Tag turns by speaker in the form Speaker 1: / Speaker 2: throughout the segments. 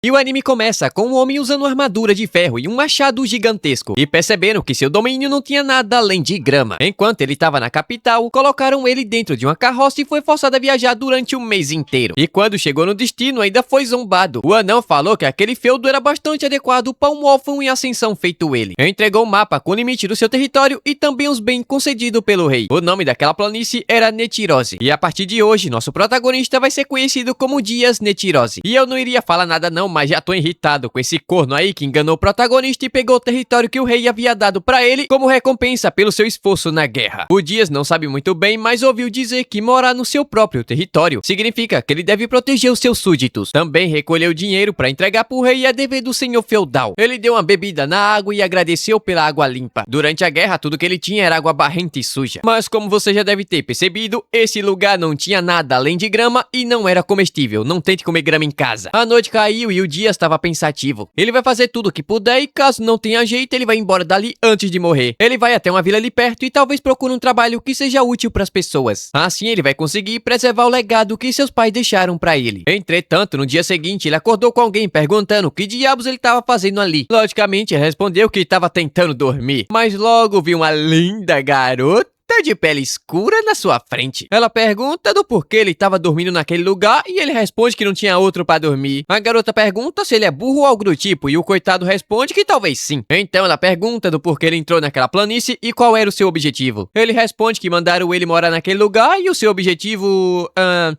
Speaker 1: E o anime começa com um homem usando uma armadura de ferro e um machado gigantesco, e percebendo que seu domínio não tinha nada além de grama. Enquanto ele estava na capital, colocaram ele dentro de uma carroça e foi forçado a viajar durante um mês inteiro. E quando chegou no destino, ainda foi zombado. O anão falou que aquele feudo era bastante adequado para um órfão em ascensão feito ele. Entregou um mapa com o limite do seu território e também os bens concedidos pelo rei. O nome daquela planície era Netirose. E a partir de hoje, nosso protagonista vai ser conhecido como Dias Netirose. E eu não iria falar nada não, mas já tô irritado com esse corno aí que enganou o protagonista e pegou o território que o rei havia dado pra ele como recompensa pelo seu esforço na guerra. O Dias não sabe muito bem, mas ouviu dizer que morar no seu próprio território significa que ele deve proteger os seus súditos. Também recolheu dinheiro pra entregar pro rei a dever do senhor feudal. Ele deu uma bebida na água e agradeceu pela água limpa. Durante a guerra, tudo que ele tinha era água barrenta e suja. Mas como você já deve ter percebido, esse lugar não tinha nada além de grama e não era comestível. Não tente comer grama em casa. A noite caiu e o Dias estava pensativo. Ele vai fazer tudo o que puder e caso não tenha jeito, ele vai embora dali antes de morrer. Ele vai até uma vila ali perto e talvez procure um trabalho que seja útil para as pessoas. Assim ele vai conseguir preservar o legado que seus pais deixaram para ele. Entretanto, no dia seguinte, ele acordou com alguém perguntando o que diabos ele estava fazendo ali. Logicamente, ele respondeu que estava tentando dormir, mas logo viu uma linda garota de pele escura na sua frente. Ela pergunta do porquê ele estava dormindo naquele lugar e ele responde que não tinha outro para dormir. A garota pergunta se ele é burro ou algo do tipo e o coitado responde que talvez sim. Então ela pergunta do porquê ele entrou naquela planície e qual era o seu objetivo. Ele responde que mandaram ele morar naquele lugar e o seu objetivo...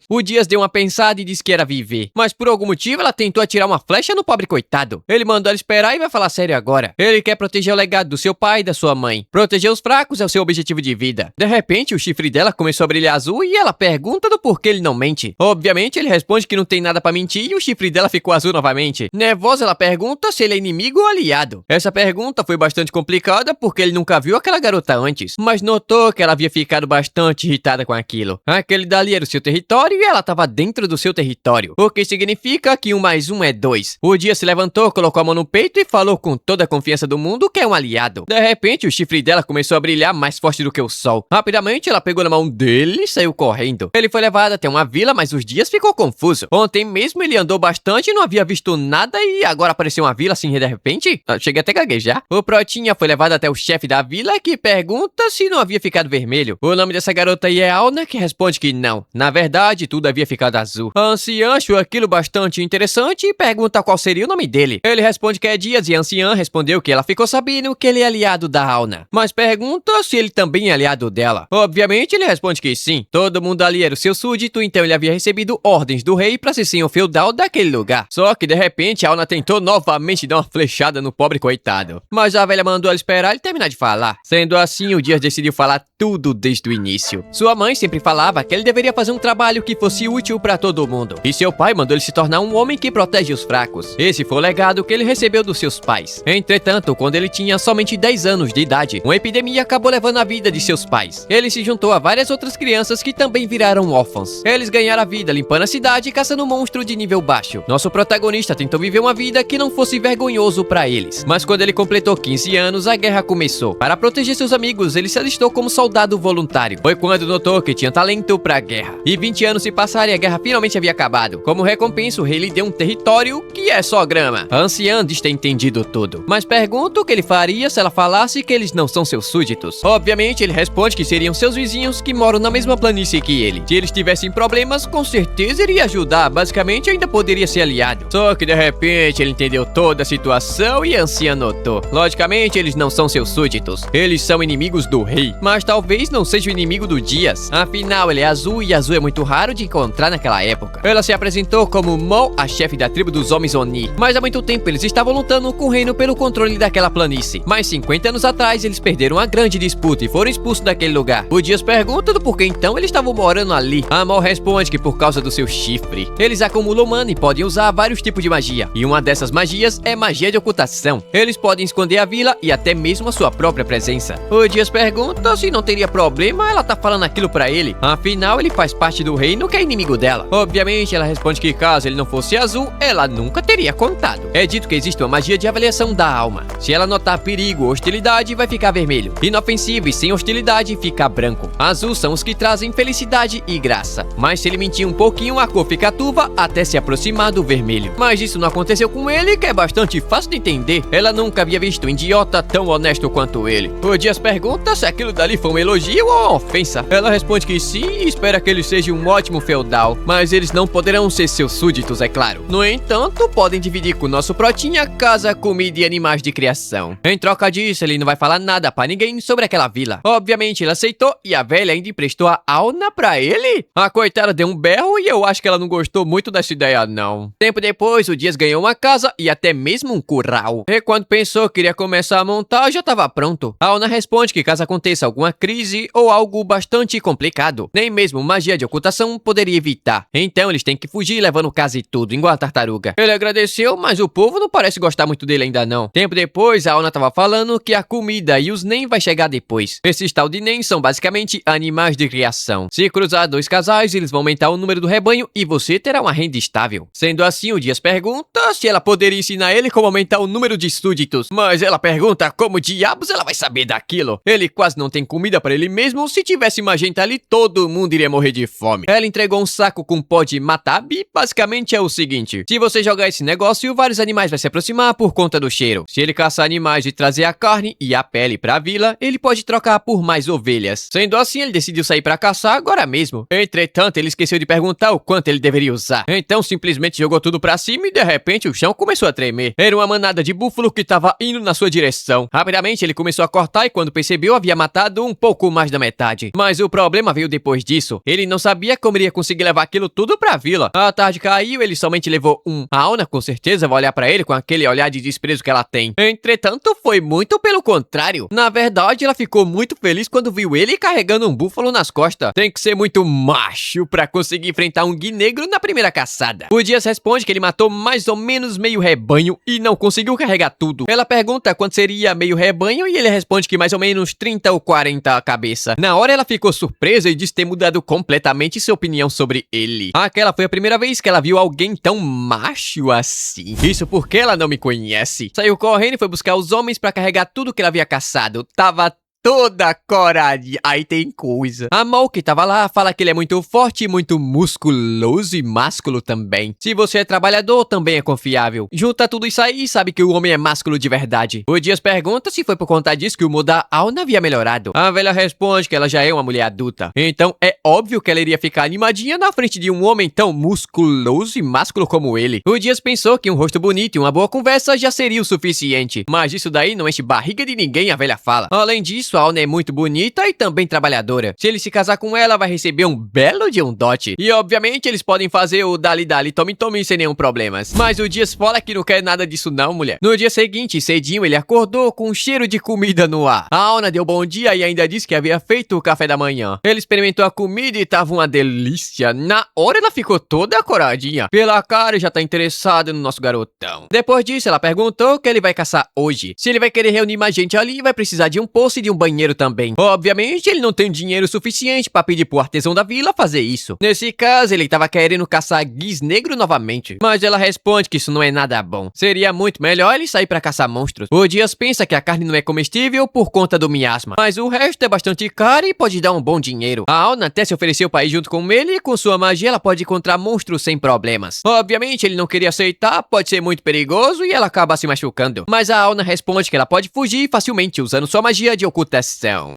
Speaker 1: O Dias deu uma pensada e disse que era viver. Mas por algum motivo ela tentou atirar uma flecha no pobre coitado. Ele mandou ela esperar e vai falar sério agora. Ele quer proteger o legado do seu pai e da sua mãe. Proteger os fracos é o seu objetivo de vida. De repente, o chifre dela começou a brilhar azul e ela pergunta do porquê ele não mente. Obviamente, ele responde que não tem nada pra mentir e o chifre dela ficou azul novamente. Nervosa, ela pergunta se ele é inimigo ou aliado. Essa pergunta foi bastante complicada porque ele nunca viu aquela garota antes, mas notou que ela havia ficado bastante irritada com aquilo. Aquele dali era o seu território e ela estava dentro do seu território, o que significa que 1 mais 1 é 2. O Dias se levantou, colocou a mão no peito e falou com toda a confiança do mundo que é um aliado. De repente, o chifre dela começou a brilhar mais forte do que o sol. Rapidamente, ela pegou na mão dele e saiu correndo. Ele foi levado até uma vila, mas os Dias ficou confuso. Ontem mesmo ele andou bastante e não havia visto nada e agora apareceu uma vila assim de repente? Cheguei até a gaguejar. O Protinha foi levado até o chefe da vila que pergunta se não havia ficado vermelho. O nome dessa garota aí é Auna, que responde que não. Na verdade, tudo havia ficado azul. A anciã achou aquilo bastante interessante e pergunta qual seria o nome dele. Ele responde que é Dias e a anciã respondeu que ela ficou sabendo que ele é aliado da Auna, mas pergunta se ele também é aliado dela. Obviamente, ele responde que sim. Todo mundo ali era o seu súdito, então ele havia recebido ordens do rei para ser senhor feudal daquele lugar. Só que, de repente, a Auna tentou novamente dar uma flechada no pobre coitado. Mas a velha mandou ela esperar ele terminar de falar. Sendo assim, o Dias decidiu falar tudo desde o início. Sua mãe sempre falava que ele deveria fazer um trabalho que fosse útil para todo mundo. E seu pai mandou ele se tornar um homem que protege os fracos. Esse foi o legado que ele recebeu dos seus pais. Entretanto, quando ele tinha somente 10 anos de idade, uma epidemia acabou levando a vida de seus pais. Ele se juntou a várias outras crianças que também viraram órfãos. Eles ganharam a vida limpando a cidade e caçando um monstro de nível baixo. Nosso protagonista tentou viver uma vida que não fosse vergonhoso para eles. Mas quando ele completou 15 anos, a guerra começou. Para proteger seus amigos, ele se alistou como soldado voluntário. Foi quando notou que tinha talento para a guerra. E 20 anos se passaram e a guerra finalmente havia acabado. Como recompensa, o rei lhe deu um território que é só grama. A anciã diz ter entendido tudo, mas pergunta o que ele faria se ela falasse que eles não são seus súditos. Obviamente, ele responde que seriam seus vizinhos que moram na mesma planície que ele. Se eles tivessem problemas, com certeza iria ajudar. Basicamente, ainda poderia ser aliado. Só que de repente, ele entendeu toda a situação e a anciã notou. Logicamente, eles não são seus súditos. Eles são inimigos do rei. Mas talvez não seja o inimigo do Dias. Afinal, ele é azul e azul é muito raro de encontrar naquela época. Ela se apresentou como Mo, a chefe da tribo dos homens Oni. Mas há muito tempo eles estavam lutando com o reino pelo controle daquela planície. Mas 50 anos atrás, eles perderam uma grande disputa e foram expulsos daquele lugar. O Dias pergunta do porquê então eles estavam morando ali. A Mo responde que por causa do seu chifre. Eles acumulam mana e podem usar vários tipos de magia. E uma dessas magias é magia de ocultação. Eles podem esconder a vila e até mesmo a sua própria presença. O Dias pergunta se não teria problema ela tá falando aquilo pra ele. Afinal, ele faz parte do reino que é inimigo dela. Obviamente, ela responde que caso ele não fosse azul, ela nunca teria contado. É dito que existe uma magia de avaliação da alma. Se ela notar perigo ou hostilidade, vai ficar vermelho. Inofensivo e sem hostilidade metade fica branco. Azul são os que trazem felicidade e graça. Mas se ele mentir um pouquinho, a cor fica turva até se aproximar do vermelho. Mas isso não aconteceu com ele, que é bastante fácil de entender. Ela nunca havia visto um idiota tão honesto quanto ele. O Dias pergunta se aquilo dali foi um elogio ou uma ofensa. Ela responde que sim e espera que ele seja um ótimo feudal. Mas eles não poderão ser seus súditos, é claro. No entanto, podem dividir com o nosso protinha casa, comida e animais de criação. Em troca disso, ele não vai falar nada pra ninguém sobre aquela vila. Obviamente, ele aceitou e a velha ainda emprestou a Auna pra ele. A coitada deu um berro e eu acho que ela não gostou muito dessa ideia, não. Tempo depois, o Dias ganhou uma casa e até mesmo um curral. E quando pensou que iria começar a montar, já estava pronto. A Auna responde que caso aconteça alguma crise ou algo bastante complicado, nem mesmo magia de ocultação poderia evitar. Então eles têm que fugir levando casa e tudo, igual a tartaruga. Ele agradeceu, mas o povo não parece gostar muito dele ainda não. Tempo depois, a Auna estava falando que a comida e os Nen vai chegar depois. Esses tal de Nen são basicamente animais de criação. Se cruzar dois casais, eles vão aumentar o número do rebanho e você terá uma renda estável. Sendo assim, o Dias pergunta se ela poderia ensinar ele como aumentar o número de súditos. Mas ela pergunta como diabos ela vai saber daquilo. Ele quase não tem comida para ele mesmo. Se tivesse magenta ali, todo mundo iria morrer de fome. Ela entregou um saco com pó de matabi. Basicamente é o seguinte: se você jogar esse negócio, vários animais vão se aproximar por conta do cheiro. Se ele caçar animais e trazer a carne e a pele pra vila, ele pode trocar por mais ovelhas. Sendo assim, ele decidiu sair pra caçar agora mesmo. Entretanto, ele esqueceu de perguntar o quanto ele deveria usar. Então simplesmente jogou tudo pra cima e de repente o chão começou a tremer. Era uma manada de búfalo que tava indo na sua direção. Rapidamente ele começou a cortar e quando percebeu havia matado um pouco mais da metade. Mas o problema veio depois disso. Ele não sabia como iria conseguir levar aquilo tudo pra vila. A tarde caiu, ele somente levou um. A Auna com certeza vai olhar pra ele com aquele olhar de desprezo que ela tem. Entretanto, foi muito pelo contrário. Na verdade, ela ficou muito feliz quando viu ele carregando um búfalo nas costas. Tem que ser muito macho pra conseguir enfrentar um gui negro na primeira caçada. O Dias responde que ele matou mais ou menos meio rebanho e não conseguiu carregar tudo. Ela pergunta quanto seria meio rebanho e ele responde que mais ou menos 30 ou 40 a cabeça. Na hora ela ficou surpresa e disse ter mudado completamente sua opinião sobre ele. Aquela foi a primeira vez que ela viu alguém tão macho assim. Isso porque ela não me conhece. Saiu correndo e foi buscar os homens pra carregar tudo que ela havia caçado. Tava toda coragem. Aí tem coisa. A Mol que tava lá fala que ele é muito forte, muito musculoso e másculo também. Se você é trabalhador, também é confiável. Junta tudo isso aí e sabe que o homem é másculo de verdade. O Dias pergunta se foi por conta disso que o humor da Auna havia melhorado. A velha responde que ela já é uma mulher adulta. Então é óbvio que ela iria ficar animadinha na frente de um homem tão musculoso e másculo como ele. O Dias pensou que um rosto bonito e uma boa conversa já seria o suficiente. Mas isso daí não enche barriga de ninguém, a velha fala. Além disso, a Auna é muito bonita e também trabalhadora. Se ele se casar com ela, vai receber um belo de um dote. E obviamente eles podem fazer o dali-dali, tome-tome sem nenhum problemas. Mas o Dias fala que não quer nada disso não, mulher. No dia seguinte, cedinho, ele acordou com um cheiro de comida no ar. A Auna deu bom dia e ainda disse que havia feito o café da manhã. Ele experimentou a comida e tava uma delícia. Na hora ela ficou toda acoradinha. Pela cara já tá interessada no nosso garotão. Depois disso, ela perguntou o que ele vai caçar hoje. Se ele vai querer reunir mais gente ali, vai precisar de um poço e de um banheiro também. Obviamente, ele não tem dinheiro suficiente pra pedir pro artesão da vila fazer isso. Nesse caso, ele tava querendo caçar guis negro novamente. Mas ela responde que isso não é nada bom. Seria muito melhor ele sair pra caçar monstros. O Dias pensa que a carne não é comestível por conta do miasma. Mas o resto é bastante caro e pode dar um bom dinheiro. A Auna até se ofereceu pra ir junto com ele e com sua magia ela pode encontrar monstros sem problemas. Obviamente, ele não queria aceitar, pode ser muito perigoso e ela acaba se machucando. Mas a Auna responde que ela pode fugir facilmente usando sua magia de ocultação.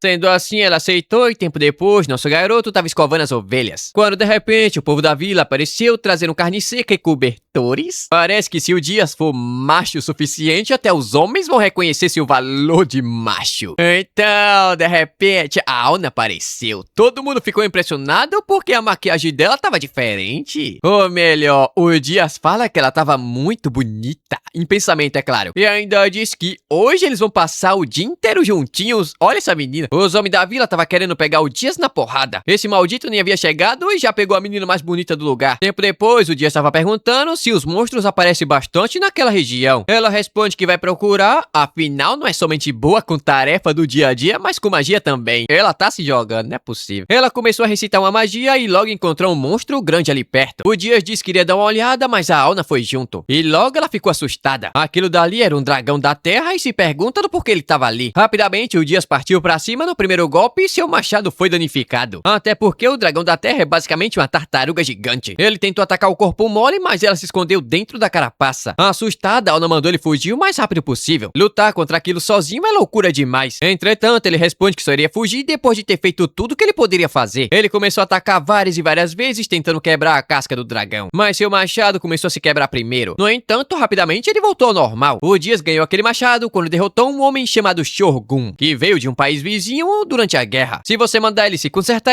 Speaker 1: Sendo assim, ela aceitou e tempo depois, nosso garoto tava escovando as ovelhas. Quando de repente o povo da vila apareceu trazendo carne seca e cobertores. Parece que se o Dias for macho o suficiente, até os homens vão reconhecer seu valor de macho. Então, de repente, a Auna apareceu. Todo mundo ficou impressionado porque a maquiagem dela tava diferente. Ou melhor, o Dias fala que ela tava muito bonita. Em pensamento, é claro. E ainda diz que hoje eles vão passar o dia inteiro juntinhos. Olha essa menina. Os homens da vila tava querendo pegar o Dias na porrada. Esse maldito nem havia chegado e já pegou a menina mais bonita do lugar. Tempo depois, o Dias estava perguntando se os monstros aparecem bastante naquela região. Ela responde que vai procurar, afinal não é somente boa com tarefa do dia a dia, mas com magia também. Ela tá se jogando, não é possível. Ela começou a recitar uma magia e logo encontrou um monstro grande ali perto. O Dias disse que iria dar uma olhada, mas a Auna foi junto. E logo ela ficou assustada. Aquilo dali era um dragão da terra e se pergunta do porquê ele tava ali. Rapidamente, o Dias partiu pra cima no primeiro golpe e seu machado foi danificado. Até porque o dragão da terra é basicamente uma tartaruga gigante. Ele tentou atacar o corpo mole, mas ela se escondeu dentro da carapaça. Assustada, Auna mandou ele fugir o mais rápido possível. Lutar contra aquilo sozinho é loucura demais. Entretanto, ele responde que só iria fugir depois de ter feito tudo que ele poderia fazer. Ele começou a atacar várias e várias vezes, tentando quebrar a casca do dragão. Mas seu machado começou a se quebrar primeiro. No entanto, rapidamente ele voltou ao normal. O Dias ganhou aquele machado quando derrotou um homem chamado Shogun, que veio de um país vizinho durante a guerra. Se você mandar ele se conserta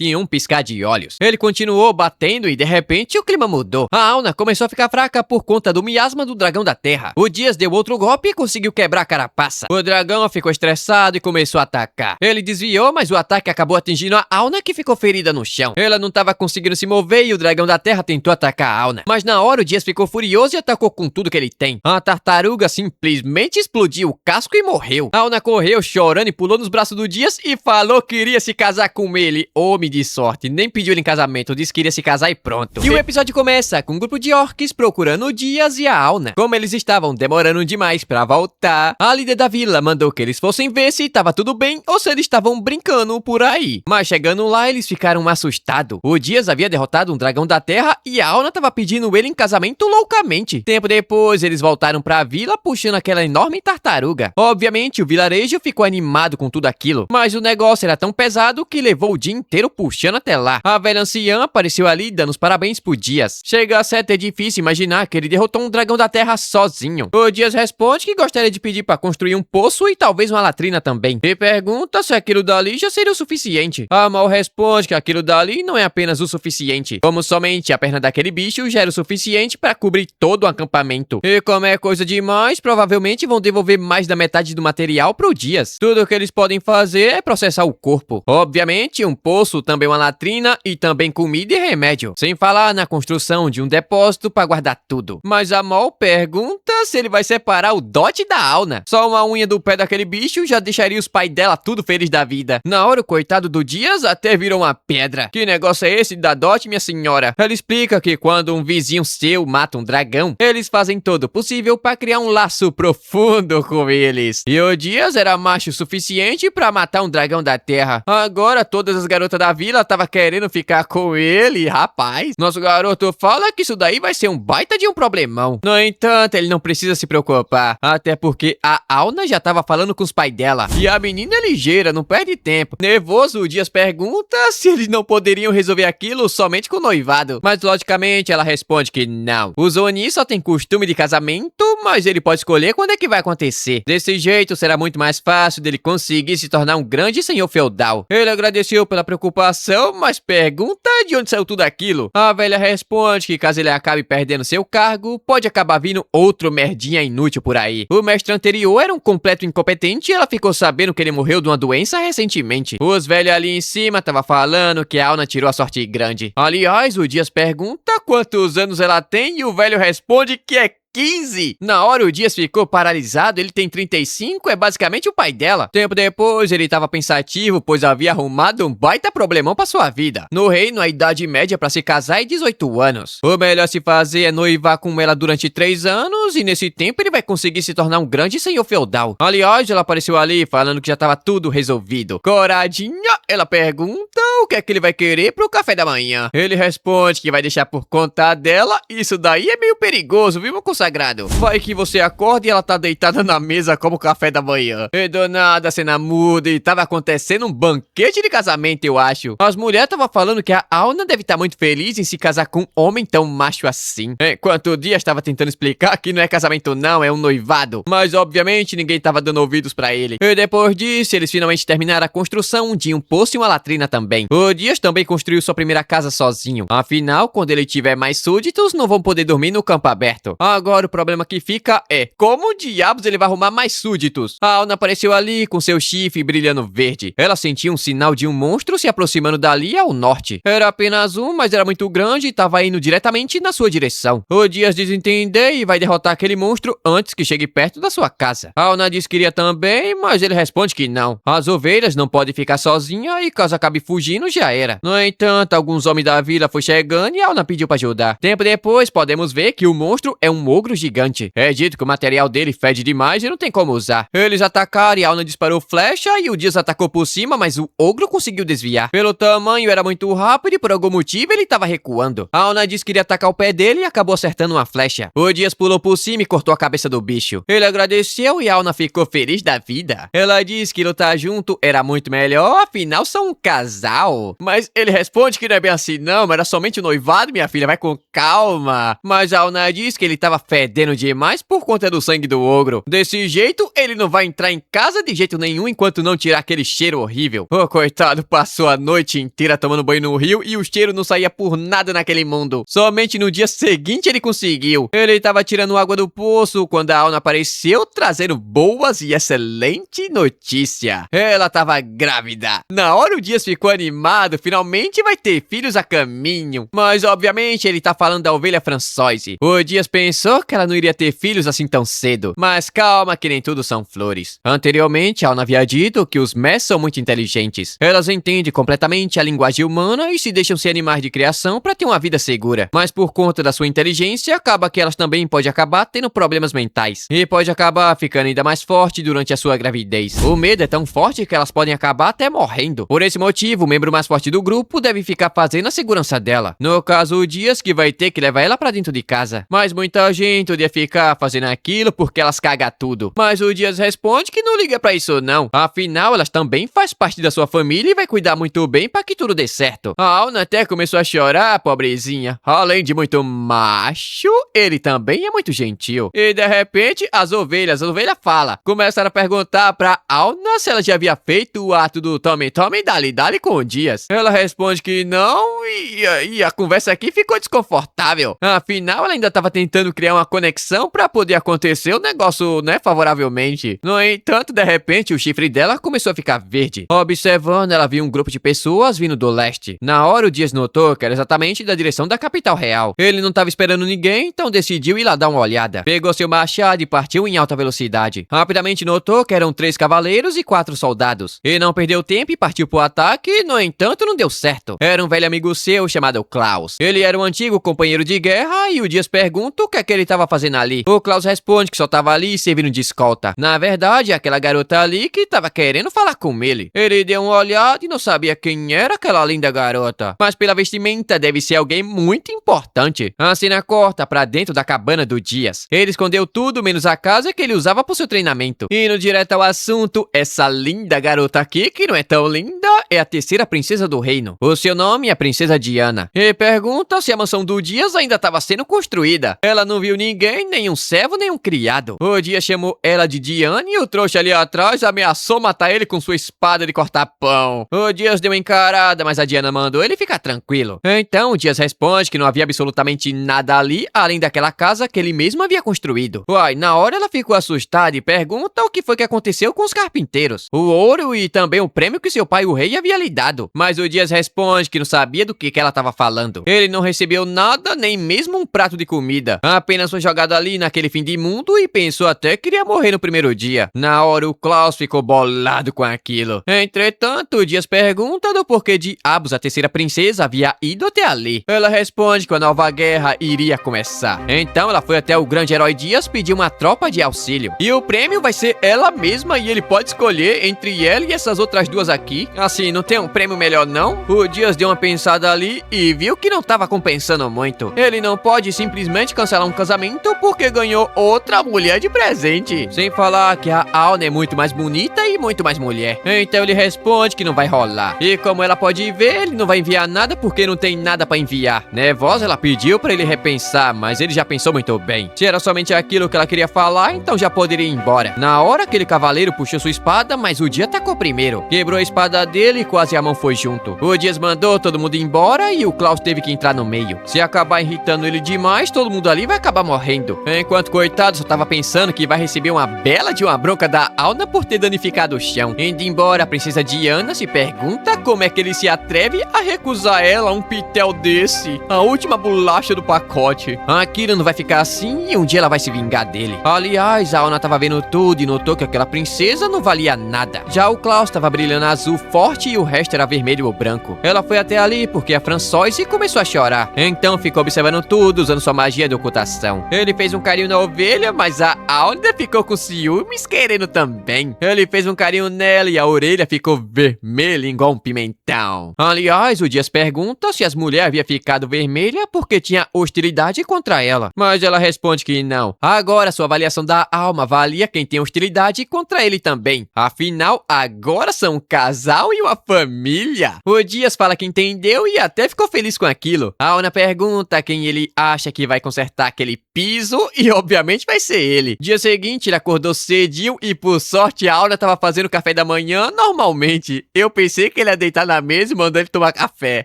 Speaker 1: em um piscar de olhos. Ele continuou batendo e de repente o clima mudou. A Auna começou a ficar fraca por conta do miasma do dragão da terra. O Dias deu outro golpe e conseguiu quebrar a carapaça. O dragão ficou estressado e começou a atacar. Ele desviou, mas o ataque acabou atingindo a Auna, que ficou ferida no chão. Ela não estava conseguindo se mover e o dragão da terra tentou atacar a Auna. Mas na hora o Dias ficou furioso e atacou com tudo que ele tem. A tartaruga simplesmente explodiu o casco e morreu. A Auna correu chorando e pulou nos braços do Dias e falou que iria se casar com ele. Homem de sorte, nem pediu ele em casamento, disse que iria se casar e pronto. E o episódio começa com um grupo de orcs procurando o Dias e a Auna. Como eles estavam demorando demais pra voltar, a líder da vila mandou que eles fossem ver se tava tudo bem ou se eles estavam brincando por aí. Mas chegando lá, eles ficaram assustados. O Dias havia derrotado um dragão da terra e a Auna tava pedindo ele em casamento loucamente. Tempo depois, eles voltaram pra vila puxando aquela enorme tartaruga. Obviamente, o vilarejo ficou animado com tudo aquilo, mas o negócio era tão pesado que levou o dia inteiro puxando até lá. A velha anciã apareceu ali dando os parabéns pro Dias. Chega a ser até difícil imaginar que ele derrotou um dragão da terra sozinho. O Dias responde que gostaria de pedir pra construir um poço e talvez uma latrina também. E pergunta se aquilo dali já seria o suficiente. A Mal responde que aquilo dali não é apenas o suficiente, como somente a perna daquele bicho já era o suficiente pra cobrir todo o acampamento. E como é coisa demais, provavelmente vão devolver mais da metade do material pro Dias. Tudo o que eles podem fazer é processar o corpo. Obviamente, um poço, também uma latrina e também comida e remédio. Sem falar na construção de um depósito pra guardar tudo. Mas a Mal pergunta se ele vai separar o dote da Auna. Só uma unha do pé daquele bicho já deixaria os pais dela tudo feliz da vida. Na hora, o coitado do Dias até virou uma pedra. Que negócio é esse da dote, minha senhora? Ela explica que quando um vizinho seu mata um dragão, eles fazem todo o possível pra criar um laço profundo com eles. E o Dias era macho o suficiente pra matar um dragão da terra. Agora todas as garotas da vila estavam querendo ficar com ele, rapaz. Nosso garoto fala que isso daí vai ser um baita de um problemão. No entanto, ele não precisa se preocupar, até porque a Auna já tava falando com os pais dela. E a menina é ligeira, não perde tempo. Nervoso, o Dias pergunta se eles não poderiam resolver aquilo somente com o noivado. Mas logicamente ela responde que não. O Zoni só tem costume de casamento, mas ele pode escolher quando é que vai acontecer. Desse jeito será muito mais fácil dele conseguir se tornar um grande senhor feudal. Ele agradeceu pela preocupação, mas pergunta de onde saiu tudo aquilo. A velha responde que caso ele acabe perdendo seu cargo, pode acabar vindo outro merdinha inútil por aí. O mestre anterior era um completo incompetente e ela ficou sabendo que ele morreu de uma doença recentemente. Os velhos ali em cima tava falando que a Auna tirou a sorte grande. Aliás, o Dias pergunta quantos anos ela tem e o velho responde que é 15. Na hora o Dias ficou paralisado, ele tem 35, é basicamente o pai dela. Tempo depois ele tava pensativo, pois havia arrumado um baita problemão pra sua vida. No reino a idade média pra se casar é 18 anos. O melhor se fazer é noivar com ela durante 3 anos e nesse tempo ele vai conseguir se tornar um grande senhor feudal. Aliás, ela apareceu ali falando que já tava tudo resolvido. Coradinha, ela pergunta o que é que ele vai querer pro café da manhã. Ele responde que vai deixar por conta dela. Isso daí é meio perigoso, viu, meu consagrado? Vai que você acorda e ela tá deitada na mesa como café da manhã. E do nada a cena muda e tava acontecendo um banquete de casamento, eu acho. As mulheres tava falando que a Auna deve estar muito feliz em se casar com um homem tão macho assim. Enquanto o Dias tava tentando explicar que não é casamento não, é um noivado. Mas obviamente ninguém tava dando ouvidos pra ele. E depois disso, eles finalmente terminaram a construção de um poço e uma latrina também. O Dias também construiu sua primeira casa sozinho. Afinal, quando ele tiver mais súditos, não vão poder dormir no campo aberto. Agora o problema que fica é como diabos ele vai arrumar mais súditos? A Auna apareceu ali com seu chifre brilhando verde. Ela sentiu um sinal de um monstro se aproximando dali ao norte. Era apenas um, mas era muito grande e estava indo diretamente na sua direção. O Dias desentender e vai derrotar aquele monstro antes que chegue perto da sua casa. A Auna diz que iria também, mas ele responde que não. As ovelhas não podem ficar sozinhas e caso acabe fugindo já era. No entanto, alguns homens da vila foram chegando e a Auna pediu para ajudar. Tempo depois, podemos ver que o monstro é um ogro gigante. É dito que o material dele fede demais e não tem como usar. Eles atacaram e Auna disparou flecha e o Dias atacou por cima, mas o ogro conseguiu desviar. Pelo tamanho era muito rápido e por algum motivo ele estava recuando. Auna disse que iria atacar o pé dele e acabou acertando uma flecha. O Dias pulou por cima e cortou a cabeça do bicho. Ele agradeceu e Auna ficou feliz da vida. Ela disse que lutar junto era muito melhor, afinal são um casal. Mas ele responde que não é bem assim não, era somente o noivado, minha filha, vai com calma. Mas Auna disse que ele tava fedendo demais por conta do sangue do ogro. Desse jeito, ele não vai entrar em casa de jeito nenhum enquanto não tirar aquele cheiro horrível. O coitado passou a noite inteira tomando banho no rio e o cheiro não saía por nada naquele mundo. Somente no dia seguinte ele conseguiu. Ele tava tirando água do poço quando a Auna apareceu trazendo boas e excelente notícia. Ela tava grávida. Na hora o Dias ficou animado, finalmente vai ter filhos a caminho. Mas obviamente ele tá falando da ovelha Françoise. O Dias pensou que ela não iria ter filhos assim tão cedo. Mas calma que nem tudo são flores. Anteriormente, Auna havia dito que os Més são muito inteligentes. Elas entendem completamente a linguagem humana e se deixam ser animais de criação para ter uma vida segura. Mas por conta da sua inteligência, acaba que elas também podem acabar tendo problemas mentais. E pode acabar ficando ainda mais forte durante a sua gravidez. O medo é tão forte que elas podem acabar até morrendo. Por esse motivo, o membro mais forte do grupo deve ficar fazendo a segurança dela. No caso, o Dias que vai ter que levar ela pra dentro de casa. Mas muita gente odeia ficar fazendo aquilo porque elas cagam tudo. Mas o Dias responde que não liga pra isso não. Afinal, elas também fazem parte da sua família e vai cuidar muito bem pra que tudo dê certo. A Auna até começou a chorar, pobrezinha. Além de muito macho, ele também é muito gentil. E de repente, a ovelha fala. Começaram a perguntar pra Auna se ela já havia feito o ato do tome, dali com o Dias. Ela responde que não e a conversa aqui ficou desconfortável. Afinal, ela ainda tava tentando criar uma conexão pra poder acontecer o negócio, né, favoravelmente. No entanto, de repente, o chifre dela começou a ficar verde. Observando, ela viu um grupo de pessoas vindo do leste. Na hora, o Dias notou que era exatamente da direção da capital real. Ele não tava esperando ninguém, então decidiu ir lá dar uma olhada. Pegou seu machado e partiu em alta velocidade. Rapidamente notou que eram 3 cavaleiros e 4 soldados. E não perdeu tempo e partiu pro ataque, no entanto, não deu certo. Era um velho amigo seu chamado Klaus. Ele era um antigo companheiro de guerra e o Dias pergunta o que é que ele tava fazendo ali. O Klaus responde que só tava ali servindo de escolta. Na verdade, aquela garota ali que tava querendo falar com ele. Ele deu uma olhada e não sabia quem era aquela linda garota. Mas pela vestimenta deve ser alguém muito importante. A cena corta pra dentro da cabana do Dias. Ele escondeu tudo menos a casa que ele usava pro seu treinamento. Indo direto ao assunto, essa linda garota aqui, que não é tão linda, é a terceira princesa do reino. O seu nome é Princesa Diana. E pergunta se a mansão do Dias ainda estava sendo construída. Ela não viu ninguém, nem um servo, nem um criado. O Dias chamou ela de Diana e o trouxa ali atrás ameaçou matar ele com sua espada de cortar pão. O Dias deu uma encarada, mas a Diana mandou ele ficar tranquilo. Então o Dias responde que não havia absolutamente nada ali, além daquela casa que ele mesmo havia construído. Uai, na hora ela ficou assustada e pergunta o que foi que aconteceu com os carpinteiros. O ouro e também o prêmio que seu pai, o rei, havia lhe dado. Mas o Dias responde que não sabia do que ela estava falando. Ele não recebeu nada, nem mesmo um prato de comida. Apenas foi jogado ali naquele fim de mundo e pensou até que iria morrer no primeiro dia. Na hora o Klaus ficou bolado com aquilo. Entretanto, o Dias pergunta do porquê diabos a terceira princesa havia ido até ali. Ela responde que a nova guerra iria começar. Então ela foi até o grande herói Dias pedir uma tropa de auxílio. E o prêmio vai ser ela mesma e ele pode escolher entre ela e essas outras duas aqui. Assim, não tem um prêmio melhor não? O Dias deu uma pensada ali e viu que não tava compensando muito. Ele não pode simplesmente cancelar um casamento porque ganhou outra mulher de presente. Sem falar que a Auna é muito mais bonita e muito mais mulher. Então ele responde que não vai rolar. E como ela pode ver, ele não vai enviar nada porque não tem nada pra enviar. Nervosa, ela pediu pra ele repensar, mas ele já pensou muito bem. Se era somente aquilo que ela queria falar, então já poderia ir embora. Na hora, aquele cavaleiro puxou sua espada, mas o Dias atacou primeiro. Quebrou a espada dele e quase a mão foi junto. O Dias mandou todo mundo embora e o Klaus teve que entrar no meio. Se acabar irritando ele demais, todo mundo ali vai acabar morrendo. Enquanto coitado só tava pensando que vai receber uma bela de uma bronca da Auna por ter danificado o chão. Indo embora, a princesa Diana se pergunta como é que ele se atreve a recusar ela um pitel desse. A última bolacha do pacote. Aquilo não vai ficar assim e um dia ela vai se vingar dele. Aliás, a Auna tava vendo tudo e notou que aquela princesa não valia nada. Já o Klaus tava brilhando azul forte e o resto era vermelho ou branco. Ela foi até ali porque a Françoise começou a chorar. Então ficou observando tudo usando sua magia de ocultação. coração. Ele fez um carinho na ovelha, mas a Auna ficou com ciúmes querendo também. Ele fez um carinho nela e a orelha ficou vermelha igual um pimentão. Aliás, o Dias pergunta se as mulheres haviam ficado vermelha porque tinha hostilidade contra ela. Mas ela responde que não. Agora sua avaliação da alma avalia quem tem hostilidade contra ele também. Afinal, agora são um casal e uma família. O Dias fala que entendeu e até ficou feliz com aquilo. A Auna pergunta quem ele acha que vai consertar aquele piso e obviamente vai ser ele. Dia seguinte ele acordou cedinho e por sorte a Auna tava fazendo café da manhã normalmente. Eu pensei que ele ia deitar na mesa e mandou ele tomar café.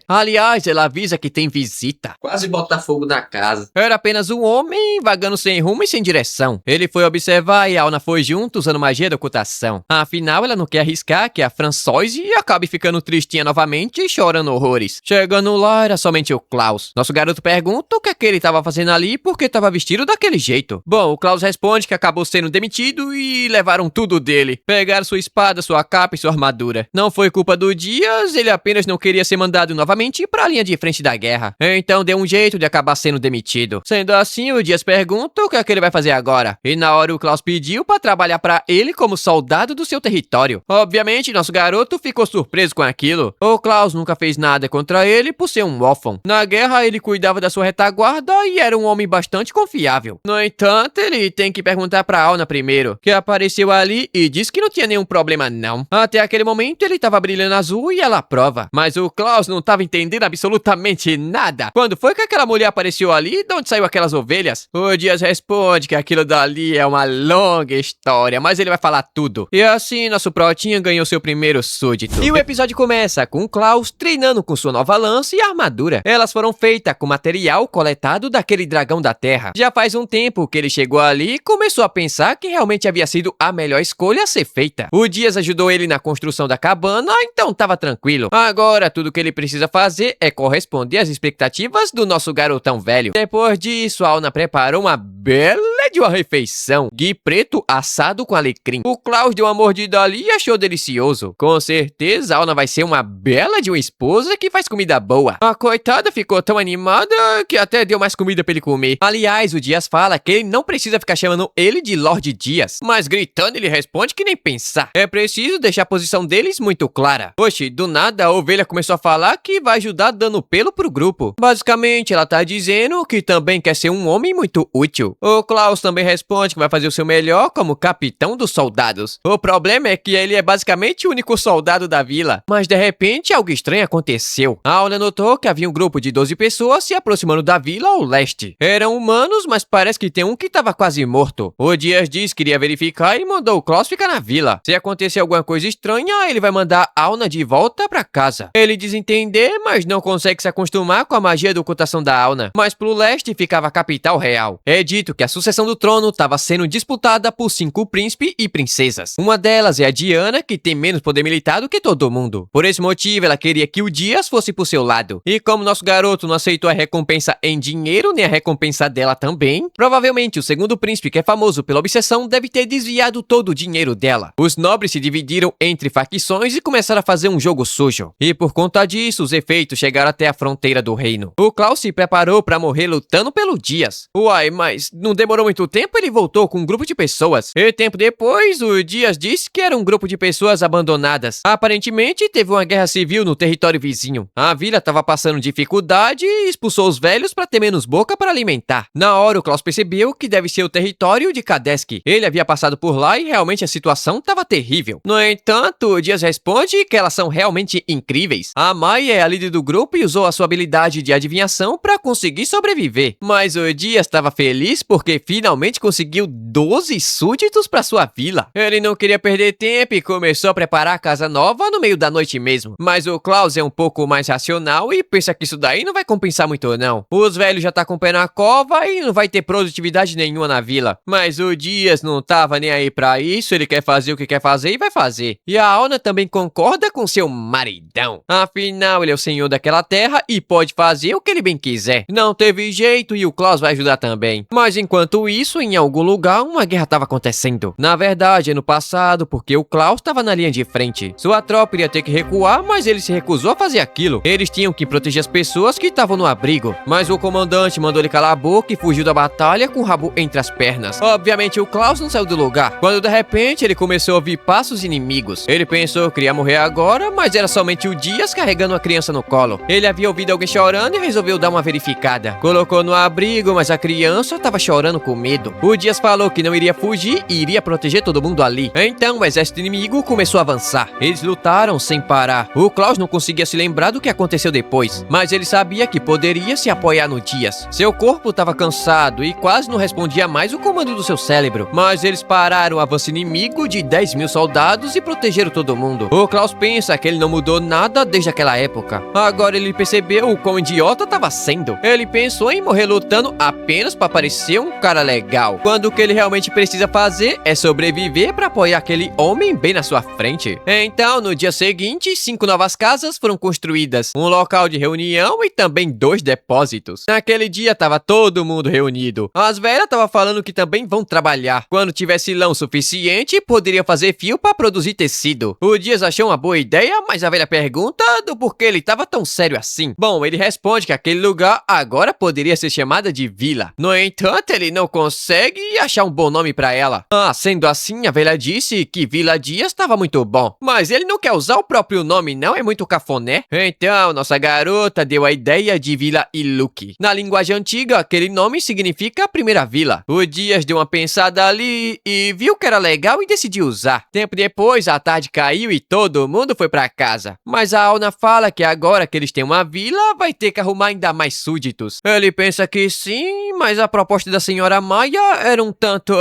Speaker 1: Aliás, ela avisa que tem visita. Quase bota fogo na casa. Era apenas um homem vagando sem rumo e sem direção. Ele foi observar e a Auna foi junto usando magia de ocultação. Afinal, ela não quer arriscar que a Françoise acabe ficando tristinha novamente e chorando horrores. Chegando lá, era somente o Klaus. Nosso garoto pergunta o que é que ele tava fazendo ali e por que tava vestido daquele jeito. Bom, o Klaus responde que acabou sendo demitido e levaram tudo dele. Pegaram sua espada, sua capa e sua armadura. Não foi culpa do Dias, ele apenas não queria ser mandado novamente pra linha de frente da guerra. Então deu um jeito de acabar sendo demitido. Sendo assim, o Dias pergunta o que é que ele vai fazer agora. E na hora o Klaus pediu pra trabalhar pra ele como soldado do seu território. Obviamente, nosso garoto ficou surpreso com aquilo. O Klaus nunca fez nada contra ele por ser um órfão. Na guerra, ele cuidava da sua retaguarda e era um homem bastante confiável. No entanto, ele tem que perguntar pra Auna primeiro, que apareceu ali e disse que não tinha nenhum problema não. Até aquele momento, ele tava brilhando azul e ela aprova. Mas o Klaus não tava entendendo absolutamente nada. Quando foi que aquela mulher apareceu ali e de onde saiu aquelas ovelhas? O Dias responde que aquilo dali é uma longa história, mas ele vai falar tudo. E assim, nosso protinha ganhou seu primeiro súdito. E o episódio começa com o Klaus treinando com sua nova lança e armadura. Elas foram feitas com material coletado daquele dragão da terra. Já faz um tempo que ele chegou ali e começou a pensar que realmente havia sido a melhor escolha a ser feita. O Dias ajudou ele na construção da cabana, então tava tranquilo. Agora, tudo que ele precisa fazer é corresponder às expectativas do nosso garotão velho. Depois disso, a Auna preparou uma bela de uma refeição. Gui preto assado com alecrim. O Klaus deu uma mordida ali e achou delicioso. Com certeza, a Auna vai ser uma bela de uma esposa que faz comida boa. A coitada ficou tão animada que até deu mais comida pra ele comer. Aliás, o Dias fala que ele não precisa ficar chamando ele de Lorde Dias, mas gritando ele responde que nem pensar. É preciso deixar a posição deles muito clara. Oxe, do nada a ovelha começou a falar que vai ajudar dando pelo pro grupo. Basicamente, ela tá dizendo que também quer ser um homem muito útil. O Klaus também responde que vai fazer o seu melhor como capitão dos soldados. O problema é que ele é basicamente o único soldado da vila. Mas de repente algo estranho aconteceu. A Auna notou que havia um grupo de 12 pessoas se aproximando da vila ao leste. Eram humanos, mas parece que tem um que estava quase morto. O Dias disse que iria verificar e mandou o Klaus ficar na vila. Se acontecer alguma coisa estranha, ele vai mandar a Auna de volta pra casa. Ele diz entender, mas não consegue se acostumar com a magia de ocultação da Auna. Mas pro leste ficava a capital real. É dito que a sucessão do trono estava sendo disputada por 5 príncipes e princesas. Uma delas é a Diana, que tem menos poder militar do que todo mundo. Por esse motivo, ela queria que o Dias fosse pro seu lado. E como nosso garoto não aceitou a recompensa em dinheiro, nem a recompensa dela também, provavelmente o segundo príncipe, que é famoso pela obsessão, deve ter desviado todo o dinheiro dela. Os nobres se dividiram entre facções e começaram a fazer um jogo sujo. E por conta disso, os efeitos chegaram até a fronteira do reino. O Klaus se preparou para morrer lutando pelo Dias. Uai, mas não demorou muito tempo, ele voltou com um grupo de pessoas. E tempo depois, o Dias disse que era um grupo de pessoas abandonadas. Aparentemente, teve uma guerra civil no território vizinho. A vila estava passando dificuldade e expulsou os velhos para ter menos boca para alimentar. Na hora, o Klaus percebeu que deve ser o território de Kadesk. Ele havia passado por lá e realmente a situação estava terrível. No entanto, o Dias responde que elas são realmente incríveis. A Mai é a líder do grupo e usou a sua habilidade de adivinhação para conseguir sobreviver. Mas o Dias estava feliz porque finalmente conseguiu 12 súditos para sua vila. Ele não queria perder tempo e começou a preparar a casa nova no meio da noite mesmo. Mas o Klaus é um pouco mais racional e pensa que isso daí não vai compensar muito não. Os velhos já tá com o pé na cova e não vai ter produtividade nenhuma na vila. Mas o Dias não tava nem aí pra isso, ele quer fazer o que quer fazer e vai fazer. E a Auna também concorda com seu maridão. Afinal, ele é o senhor daquela terra e pode fazer o que ele bem quiser. Não teve jeito e o Klaus vai ajudar também. Mas enquanto isso, em algum lugar, uma guerra tava acontecendo. Na verdade, no passado, porque o Klaus tava na linha de frente. Sua tropa iria ter que recuar, mas ele se recusou a fazer aquilo. Eles tinham que proteger as pessoas que estavam no abrigo. Mas o comandante mandou ele calar a boca que fugiu da batalha com o rabo entre as pernas. Obviamente o Klaus não saiu do lugar, quando de repente ele começou a ouvir passos inimigos. Ele pensou que ia morrer agora, mas era somente o Dias carregando uma criança no colo. Ele havia ouvido alguém chorando e resolveu dar uma verificada. Colocou no abrigo, mas a criança estava chorando com medo. O Dias falou que não iria fugir e iria proteger todo mundo ali. Então o exército inimigo começou a avançar. Eles lutaram sem parar. O Klaus não conseguia se lembrar do que aconteceu depois, mas ele sabia que poderia se apoiar no Dias. Seu corpo estava cansado e quase não respondia mais o comando do seu cérebro, mas eles pararam o avanço inimigo de 10.000 soldados e protegeram todo mundo. O Klaus pensa que ele não mudou nada desde aquela época. Agora ele percebeu o quão idiota estava sendo. Ele pensou em morrer lutando apenas para parecer um cara legal, quando o que ele realmente precisa fazer é sobreviver para apoiar aquele homem bem na sua frente. Então, no dia seguinte, 5 novas casas foram construídas, um local de reunião e também 2 depósitos. Naquele dia estava todo mundo reunido. As velhas estavam falando que também vão trabalhar. Quando tivesse lã o suficiente, poderiam fazer fio para produzir tecido. O Dias achou uma boa ideia, mas a velha pergunta do porquê ele estava tão sério assim. Bom, ele responde que aquele lugar agora poderia ser chamada de vila. No entanto, ele não consegue achar um bom nome para ela. Sendo assim, a velha disse que Vila Dias estava muito bom, mas ele não quer usar o próprio nome, não, é muito cafoné. Então, nossa garota deu a ideia de Vila Iluk. Na linguagem antiga, aquele nome significa primeira vila. O Dias deu uma pensada ali e viu que era legal e decidiu usar. Tempo depois, a tarde caiu e todo mundo foi para casa. Mas a Auna fala que agora que eles têm uma vila, vai ter que arrumar ainda mais súditos. Ele pensa que sim, mas a proposta da senhora Maia era um tanto...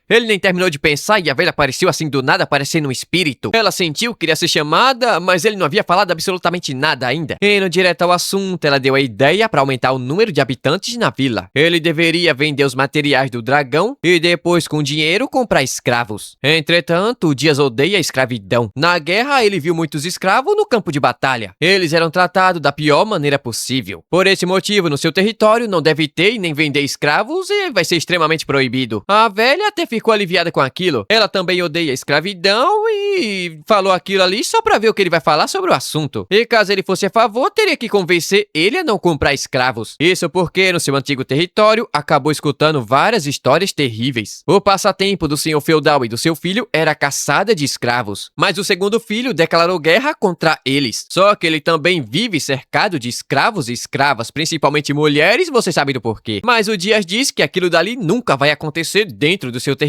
Speaker 1: Ele nem terminou de pensar e a velha apareceu assim do nada, parecendo um espírito. Ela sentiu que queria ser chamada, mas ele não havia falado absolutamente nada ainda. Indo direto ao assunto, ela deu a ideia para aumentar o número de habitantes na vila. Ele deveria vender os materiais do dragão e depois, com o dinheiro, comprar escravos. Entretanto, o Dias odeia a escravidão. Na guerra, ele viu muitos escravos no campo de batalha. Eles eram tratados da pior maneira possível. Por esse motivo, no seu território, não deve ter e nem vender escravos e vai ser extremamente proibido. A velha até ficou aliviada com aquilo. Ela também odeia a escravidão e falou aquilo ali só pra ver o que ele vai falar sobre o assunto. E caso ele fosse a favor, teria que convencer ele a não comprar escravos. Isso porque no seu antigo território acabou escutando várias histórias terríveis. O passatempo do senhor feudal e do seu filho era a caçada de escravos, mas o segundo filho declarou guerra contra eles. Só que ele também vive cercado de escravos e escravas, principalmente mulheres, você sabe do porquê. Mas o Dias diz que aquilo dali nunca vai acontecer dentro do seu território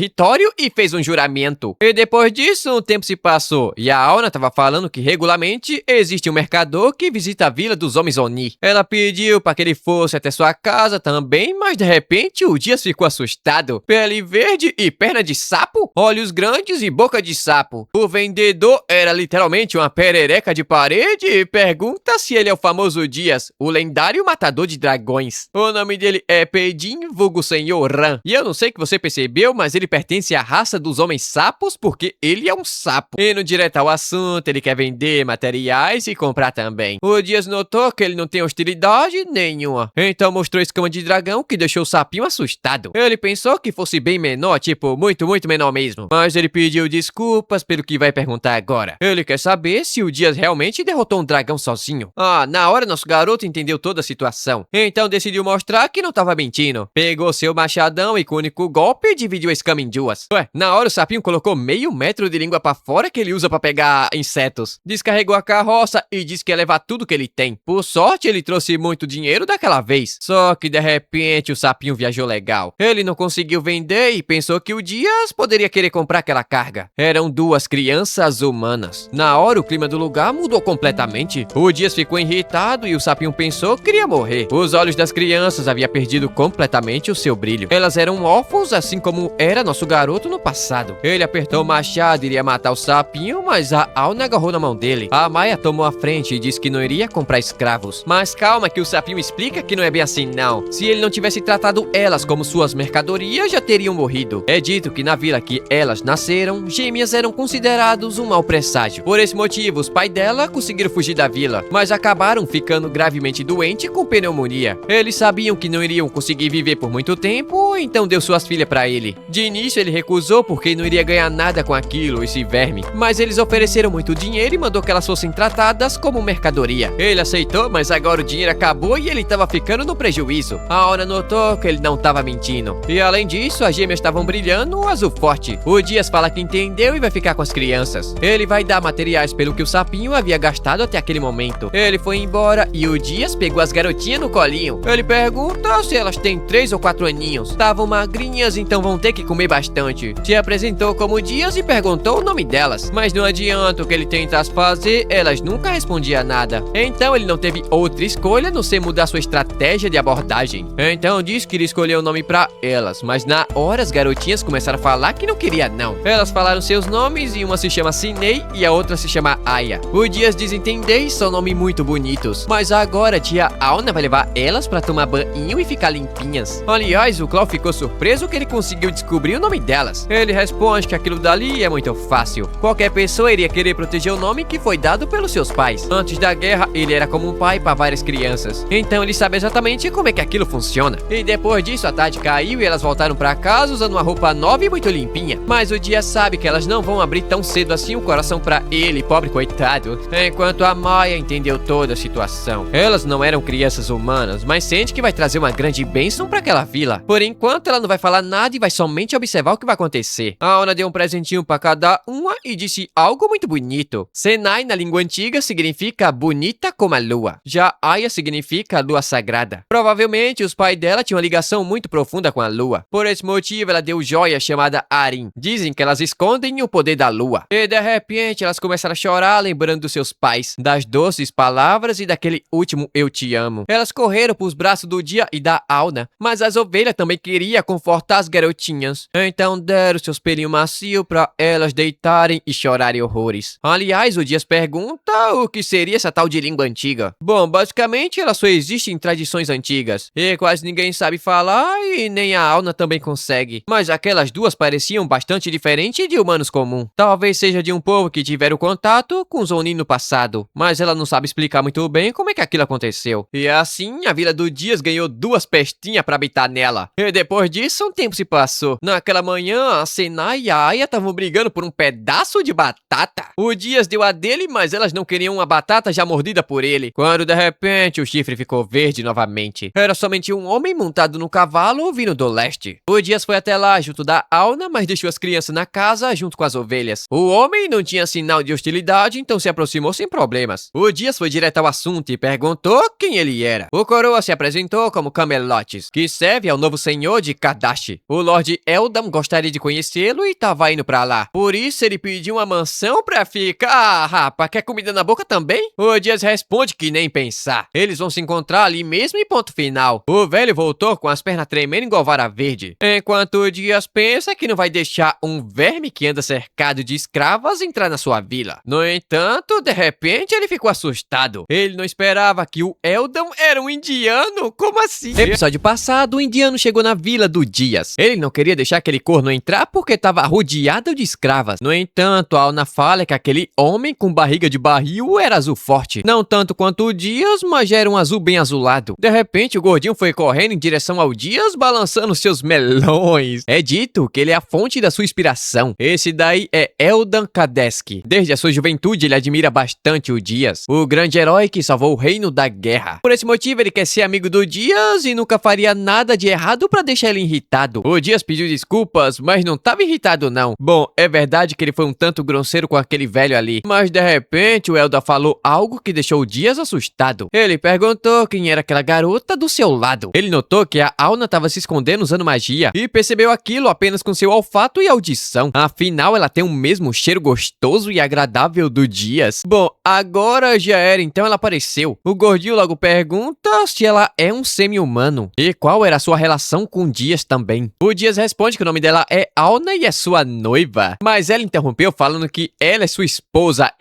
Speaker 1: e fez um juramento. E depois disso, um tempo se passou e a Auna estava falando que regularmente existe um mercador que visita a vila dos homens Oni. Ela pediu para que ele fosse até sua casa também, mas de repente o Dias ficou assustado. Pele verde e perna de sapo, olhos grandes e boca de sapo. O vendedor era literalmente uma perereca de parede e pergunta se ele é o famoso Dias, o lendário matador de dragões. O nome dele é Pedin, vulgo Senhor Ran. E eu não sei que você percebeu, mas ele pertence à raça dos homens sapos porque ele é um sapo. Indo direto ao assunto, ele quer vender materiais e comprar também. O Dias notou que ele não tem hostilidade nenhuma, então mostrou a escama de dragão que deixou o sapinho assustado. Ele pensou que fosse bem menor, tipo, muito menor mesmo, mas ele pediu desculpas pelo que vai perguntar agora. Ele quer saber se o Dias realmente derrotou um dragão sozinho. Na hora nosso garoto entendeu toda a situação, então decidiu mostrar que não tava mentindo. Pegou seu machadão e com o único golpe dividiu a escama em duas. Na hora o sapinho colocou meio metro de língua pra fora que ele usa pra pegar insetos. Descarregou a carroça e disse que ia levar tudo que ele tem. Por sorte, ele trouxe muito dinheiro daquela vez. Só que de repente o sapinho viajou legal. Ele não conseguiu vender e pensou que o Dias poderia querer comprar aquela carga. Eram 2 crianças humanas. Na hora o clima do lugar mudou completamente. O Dias ficou irritado e o sapinho pensou que queria morrer. Os olhos das crianças haviam perdido completamente o seu brilho. Elas eram órfãos assim como era nosso garoto no passado. Ele apertou o machado e iria matar o sapinho, mas a Auna agarrou na mão dele. A Maia tomou a frente e disse que não iria comprar escravos. Mas calma que o sapinho explica que não é bem assim não. Se ele não tivesse tratado elas como suas mercadorias, já teriam morrido. É dito que na vila que elas nasceram, gêmeas eram considerados um mau presságio. Por esse motivo, os pais dela conseguiram fugir da vila, mas acabaram ficando gravemente doentes com pneumonia. Eles sabiam que não iriam conseguir viver por muito tempo, então deu suas filhas pra ele. De início ele recusou porque não iria ganhar nada com aquilo, esse verme. Mas eles ofereceram muito dinheiro e mandou que elas fossem tratadas como mercadoria. Ele aceitou, mas agora o dinheiro acabou e ele estava ficando no prejuízo. A Auna notou que ele não tava mentindo. E além disso, as gêmeas estavam brilhando um azul forte. O Dias fala que entendeu e vai ficar com as crianças. Ele vai dar materiais pelo que o sapinho havia gastado até aquele momento. Ele foi embora e o Dias pegou as garotinhas no colinho. Ele pergunta se elas têm 3 ou 4 aninhos. Estavam magrinhas, então vão ter que comer bastante. Se apresentou como Dias e perguntou o nome delas. Mas não adianta o que ele tentasse fazer, elas nunca respondiam nada. Então ele não teve outra escolha a não ser mudar sua estratégia de abordagem. Então disse que iria escolher o nome pra elas, mas na hora as garotinhas começaram a falar que não queria não. Elas falaram seus nomes e uma se chama Cinei e a outra se chama Aya. O Dias desentendeu e são nomes muito bonitos. Mas agora tia Auna vai levar elas pra tomar banho e ficar limpinhas. Aliás, o Clau ficou surpreso que ele conseguiu descobrir o nome delas. Ele responde que aquilo dali é muito fácil. Qualquer pessoa iria querer proteger o nome que foi dado pelos seus pais. Antes da guerra, ele era como um pai para várias crianças. Então ele sabe exatamente como é que aquilo funciona. E depois disso, a tarde caiu e elas voltaram pra casa usando uma roupa nova e muito limpinha. Mas o Dias sabe que elas não vão abrir tão cedo assim o coração pra ele, pobre coitado. Enquanto a Maya entendeu toda a situação. Elas não eram crianças humanas, mas sente que vai trazer uma grande bênção pra aquela vila. Por enquanto, ela não vai falar nada e vai somente observar o que vai acontecer. A Auna deu um presentinho pra cada uma e disse algo muito bonito. Senai, na língua antiga, significa bonita como a lua. Já Aya significa lua sagrada. Provavelmente, os pais dela tinham uma ligação muito profunda com a lua. Por esse motivo, ela deu joia chamada Arin. Dizem que elas escondem o poder da lua. E de repente, elas começaram a chorar, lembrando dos seus pais, das doces palavras e daquele último eu te amo. Elas correram pros braços do Dia e da Auna, mas as ovelhas também queriam confortar as garotinhas. Então deram seus pelinhos macios pra elas deitarem e chorarem horrores. Aliás, o Dias pergunta o que seria essa tal de língua antiga. Bom, basicamente ela só existe em tradições antigas. E quase ninguém sabe falar e nem a Auna também consegue. Mas aquelas duas pareciam bastante diferentes de humanos comuns. Talvez seja de um povo que tiveram contato com os Oni no passado. Mas ela não sabe explicar muito bem como é que aquilo aconteceu. E assim, a vila do Dias ganhou 2 pestinhas pra habitar nela. E depois disso, um tempo se passou. Naquela manhã, a Senai e a Aya estavam brigando por um pedaço de batata. O Dias deu a dele, mas elas não queriam uma batata já mordida por ele. Quando de repente o chifre ficou verde novamente. Era somente um homem montado no cavalo vindo do leste. O Dias foi até lá junto da Auna, mas deixou as crianças na casa junto com as ovelhas. O homem não tinha sinal de hostilidade, então se aproximou sem problemas. O Dias foi direto ao assunto e perguntou quem ele era. O coroa se apresentou como Camelotes, que serve ao novo senhor de Kadashi. O Lord Eldam gostaria de conhecê-lo e tava indo pra lá. Por isso ele pediu uma mansão pra ficar. Ah, rapaz, quer comida na boca também? O Dias responde que nem pensar. Eles vão se encontrar ali mesmo e ponto final. O velho voltou com as pernas tremendo igual vara verde. Enquanto o Dias pensa que não vai deixar um verme que anda cercado de escravas entrar na sua vila. No entanto, de repente ele ficou assustado. Ele não esperava que o Eldam era um indiano. Como assim? No episódio passado, o indiano chegou na vila do Dias. Ele não queria deixar aquele corno entrar porque estava rodeado de escravas. No entanto, a Auna fala que aquele homem com barriga de barril era azul forte. Não tanto quanto o Dias, mas já era um azul bem azulado. De repente, o gordinho foi correndo em direção ao Dias, balançando seus melões. É dito que ele é a fonte da sua inspiração. Esse daí é Eldan Kadeski. Desde a sua juventude, ele admira bastante o Dias, o grande herói que salvou o reino da guerra. Por esse motivo, ele quer ser amigo do Dias e nunca faria nada de errado pra deixar ele irritado. O Dias pediu desculpas, mas não tava irritado não. Bom, é verdade que ele foi um tanto grosseiro com aquele velho ali, mas de repente o Elda falou algo que deixou o Dias assustado. Ele perguntou quem era aquela garota do seu lado. Ele notou que a Auna tava se escondendo usando magia e percebeu aquilo apenas com seu olfato e audição. Afinal, ela tem o mesmo cheiro gostoso e agradável do Dias. Bom, agora já era, então ela apareceu. O gordinho logo pergunta se ela é um semi-humano e qual era a sua relação com o Dias também. O Dias responde que o nome dela é Auna e é sua noiva, mas ela interrompeu falando que ela é sua esposa,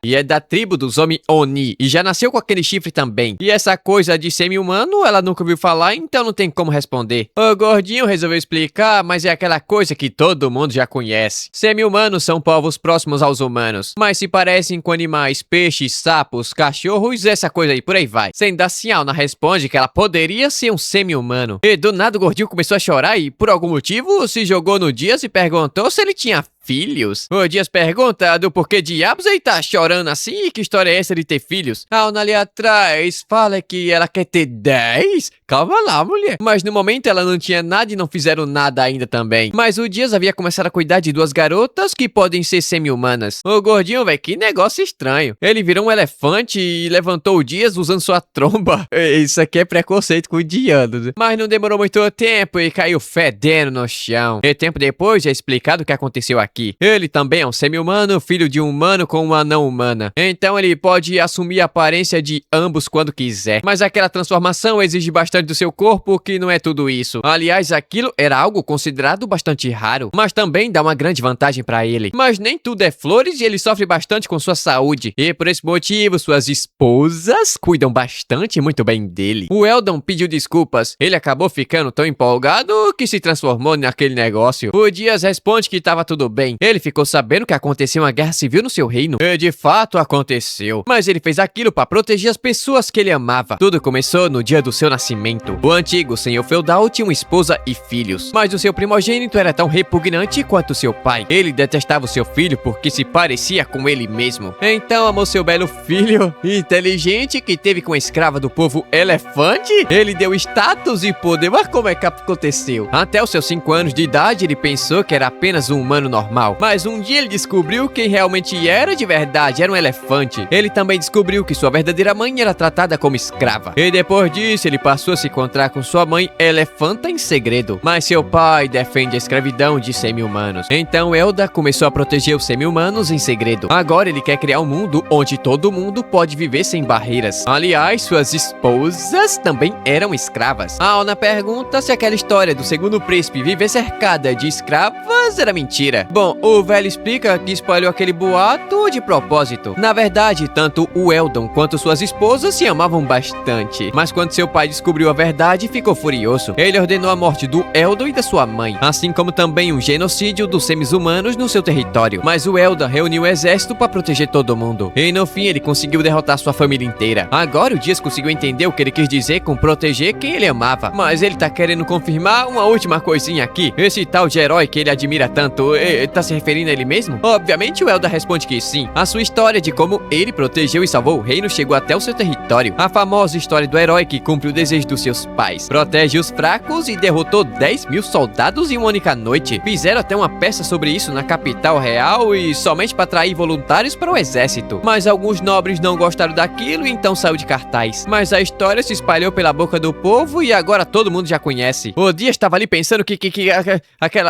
Speaker 1: e é da tribo dos homens Oni, e já nasceu com aquele chifre também. E essa coisa de semi-humano, ela nunca ouviu falar, então não tem como responder. O gordinho resolveu explicar, mas é aquela coisa que todo mundo já conhece. Semi-humanos são povos próximos aos humanos, mas se parecem com animais, peixes, sapos, cachorros, essa coisa aí, por aí vai. Sendo assim, a Auna responde que ela poderia ser um semi-humano. E do nada o gordinho começou a chorar e, por algum motivo, se jogou no Dias e perguntou se ele tinha filhos? O Dias pergunta do porquê diabos ele tá chorando assim e que história é essa de ter filhos? A Auna ali atrás fala que ela quer ter 10? Calma lá, mulher. Mas no momento ela não tinha nada e não fizeram nada ainda também. Mas o Dias havia começado a cuidar de duas garotas que podem ser semi-humanas. O gordinho, velho, que negócio estranho. Ele virou um elefante e levantou o Dias usando sua tromba. Isso aqui é preconceito com o Diano. Mas não demorou muito tempo e caiu fedendo no chão. E tempo depois é explicado o que aconteceu aqui. Ele também é um semi-humano, filho de um humano com uma não humana. Então ele pode assumir a aparência de ambos quando quiser. Mas aquela transformação exige bastante do seu corpo, que não é tudo isso. Aliás, aquilo era algo considerado bastante raro, mas também dá uma grande vantagem pra ele. Mas nem tudo é flores e ele sofre bastante com sua saúde. E por esse motivo, suas esposas cuidam bastante e muito bem dele. O Eldon pediu desculpas. Ele acabou ficando tão empolgado que se transformou naquele negócio. O Dias responde que estava tudo bem. Ele ficou sabendo que aconteceu uma guerra civil no seu reino. E de fato aconteceu. Mas ele fez aquilo para proteger as pessoas que ele amava. Tudo começou no dia do seu nascimento. O antigo senhor feudal tinha uma esposa e filhos. Mas o seu primogênito era tão repugnante quanto seu pai. Ele detestava o seu filho porque se parecia com ele mesmo. Então amou seu belo filho inteligente que teve com a escrava do povo elefante. Ele deu status e poder. Mas como é que aconteceu? Até os seus 5 anos de idade ele pensou que era apenas um humano normal. Mas um dia ele descobriu quem realmente era de verdade. Era um elefante. Ele também descobriu que sua verdadeira mãe era tratada como escrava. E depois disso ele passou a se encontrar com sua mãe elefanta em segredo. Mas seu pai defende a escravidão de semi-humanos. Então Elda começou a proteger os semi-humanos em segredo. Agora ele quer criar um mundo onde todo mundo pode viver sem barreiras. Aliás, suas esposas também eram escravas. A Auna pergunta se aquela história do segundo príncipe viver cercada de escravas era mentira. Bom, o velho explica que espalhou aquele boato de propósito. Na verdade, tanto o Eldon quanto suas esposas se amavam bastante. Mas quando seu pai descobriu a verdade, ficou furioso. Ele ordenou a morte do Eldon e da sua mãe, assim como também um genocídio dos seres-humanos no seu território. Mas o Eldon reuniu o exército para proteger todo mundo. E no fim ele conseguiu derrotar sua família inteira. Agora o Dias conseguiu entender o que ele quis dizer com proteger quem ele amava. Mas ele tá querendo confirmar uma última coisinha aqui. Esse tal de herói que ele admira tanto, tá se referindo a ele mesmo? Obviamente o Elda responde que sim. A sua história de como ele protegeu e salvou o reino chegou até o seu território. A famosa história do herói que cumpre o desejo dos seus pais. Protege os fracos e derrotou 10.000 soldados em uma única noite. Fizeram até uma peça sobre isso na capital real e somente para atrair voluntários para o exército. Mas alguns nobres não gostaram daquilo e então saiu de cartaz. Mas a história se espalhou pela boca do povo e agora todo mundo já conhece. O Dias estava ali pensando que